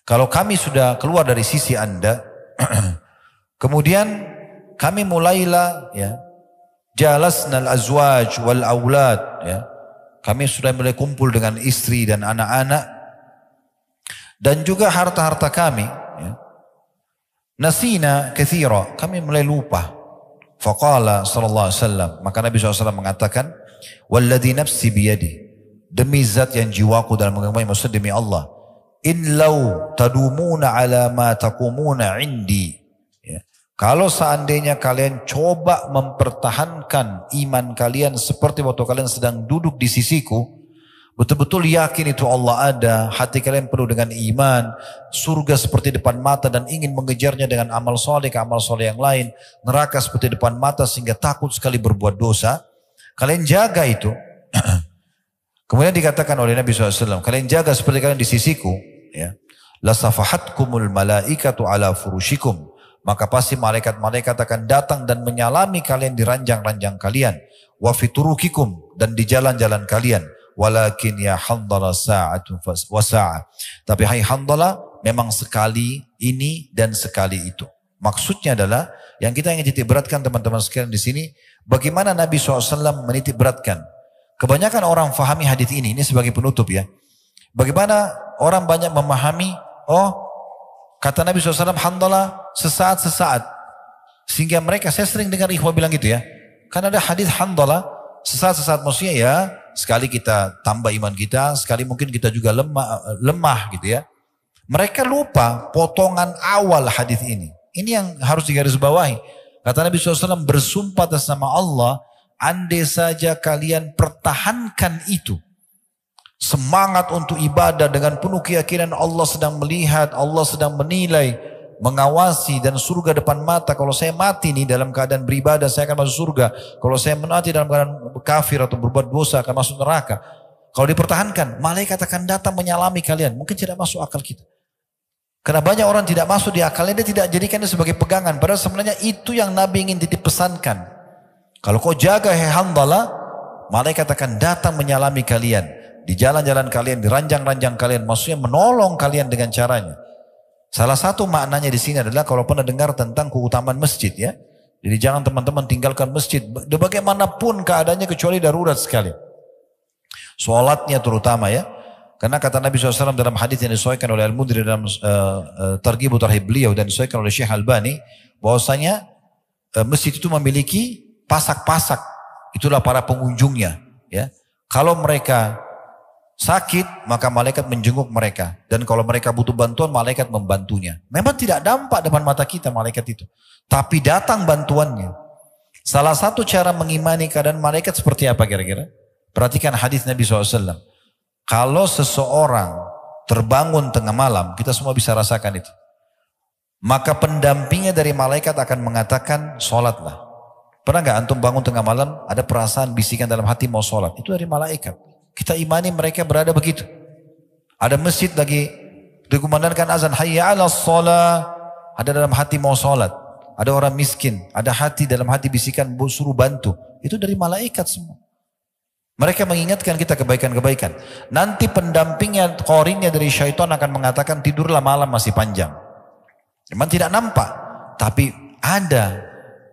kalau kami sudah keluar dari sisi Anda, kemudian kami mulailah ya, jalasna al-azwaj wal aulad ya. Kami sudah mulai kumpul dengan istri dan anak-anak dan juga harta-harta kami ya. Nasina katsira, kami mulai lupa. Faqala sallallahu alaihi wasallam, maka Nabi SAW mengatakan, walladzi nafsi biyadi, demi zat yang jiwaku dalam genggamannya, maksud demi Allah, in law tadumuna ala ma taqumuna indi, ya. Kalau seandainya kalian coba mempertahankan iman kalian seperti waktu kalian sedang duduk di sisiku, betul-betul yakin itu Allah ada, hati kalian penuh dengan iman, surga seperti depan mata dan ingin mengejarnya dengan amal soleh ke amal soleh yang lain, neraka seperti depan mata sehingga takut sekali berbuat dosa, kalian jaga itu. Kemudian dikatakan oleh Nabi SAW, kalian jaga seperti kalian di sisiku, ya. La safahatkumul malaikatu ala furushikum, maka pasti malaikat-malaikat akan datang dan menyalami kalian di ranjang-ranjang kalian, wa fiturukikum, dan di jalan-jalan kalian. Walakin ya Handalah sa'atun wa sa'ah. Tapi hai Handalah, memang sekali ini dan sekali itu. Maksudnya adalah yang kita ingin titik beratkan teman-teman sekalian di sini, bagaimana Nabi SAW menitik beratkan. Kebanyakan orang fahami hadis ini sebagai penutup ya. Bagaimana orang banyak memahami, oh kata Nabi SAW Handalah sesaat-sesaat. Sehingga mereka, saya sering dengar ikhwah bilang gitu ya. Kan ada hadis Handalah sesaat-sesaat, maksudnya ya sekali kita tambah iman kita, sekali mungkin kita juga lemah gitu ya. Mereka lupa potongan awal hadis ini. Ini yang harus digarisbawahi. Kata Nabi SAW, bersumpah atas nama Allah, andai saja kalian pertahankan itu. Semangat untuk ibadah dengan penuh keyakinan Allah sedang melihat, Allah sedang menilai, mengawasi, dan surga depan mata. Kalau saya mati nih dalam keadaan beribadah, saya akan masuk surga. Kalau saya mati dalam keadaan kafir atau berbuat dosa, akan masuk neraka. Kalau dipertahankan, malaikat akan datang menyalami kalian. Mungkin tidak masuk akal kita. Karena banyak orang tidak masuk di akalnya, dia tidak jadikannya sebagai pegangan. Padahal sebenarnya itu yang Nabi ingin titip pesankan. Kalau kau jaga hai Handalah, malaikat akan datang menyalami kalian. Di jalan-jalan kalian, di ranjang-ranjang kalian. Maksudnya menolong kalian dengan caranya. Salah satu maknanya di sini adalah kalau pernah dengar tentang keutamaan masjid ya. Jadi jangan teman-teman tinggalkan masjid. Bagaimanapun keadaannya kecuali darurat sekali. Sholatnya terutama ya. Karena kata Nabi SAW dalam hadis yang disesuaikan oleh Al-Mudri dalam Targhib Tarhib beliau dan disesuaikan oleh Syekh Albani, bahwasanya masjid itu memiliki pasak-pasak. Itulah para pengunjungnya ya. Kalau mereka sakit, maka malaikat menjenguk mereka. Dan kalau mereka butuh bantuan, malaikat membantunya. Memang tidak nampak depan mata kita malaikat itu. Tapi datang bantuannya. Salah satu cara mengimani keadaan malaikat seperti apa kira-kira? Perhatikan hadis Nabi SAW. Kalau seseorang terbangun tengah malam, kita semua bisa rasakan itu. Maka pendampingnya dari malaikat akan mengatakan, sholatlah. Pernah nggak antum bangun tengah malam, ada perasaan bisikan dalam hati mau sholat? Itu dari malaikat. Kita imani mereka berada begitu. Ada masjid lagi dikumandangkan azan, hayya 'alas shalah, ada dalam hati mau sholat. Ada orang miskin, ada hati dalam hati bisikan suruh bantu. Itu dari malaikat semua. Mereka mengingatkan kita kebaikan-kebaikan. Nanti pendampingnya, qarinnya dari syaitan akan mengatakan tidurlah malam masih panjang. Memang tidak nampak, tapi ada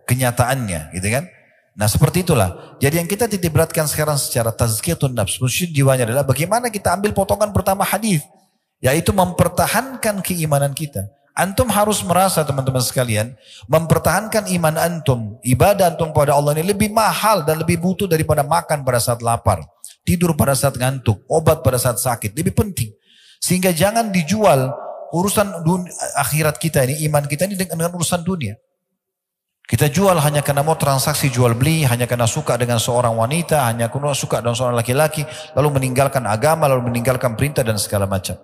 kenyataannya, gitu kan? Nah seperti itulah. Jadi yang kita titik beratkan sekarang secara tazkiyatun nafs, musyid jiwanya adalah bagaimana kita ambil potongan pertama hadis, yaitu mempertahankan keimanan kita. Antum harus merasa teman-teman sekalian, mempertahankan iman antum, ibadah antum pada Allah ini lebih mahal dan lebih butuh daripada makan pada saat lapar, tidur pada saat ngantuk, obat pada saat sakit, lebih penting. Sehingga jangan dijual urusan akhirat kita ini, iman kita ini dengan urusan dunia. Kita jual hanya karena mau transaksi jual beli, hanya karena suka dengan seorang wanita, hanya karena suka dengan seorang laki-laki, lalu meninggalkan agama, lalu meninggalkan perintah dan segala macam.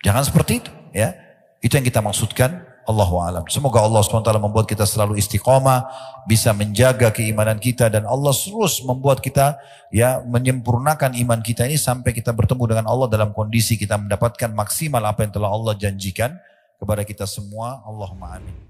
Jangan seperti itu, ya. Itu yang kita maksudkan. Allahu a'lam. Semoga Allah SWT membuat kita selalu istiqamah, bisa menjaga keimanan kita, dan Allah terus membuat kita ya menyempurnakan iman kita ini sampai kita bertemu dengan Allah dalam kondisi kita mendapatkan maksimal apa yang telah Allah janjikan kepada kita semua. Allahumma amin.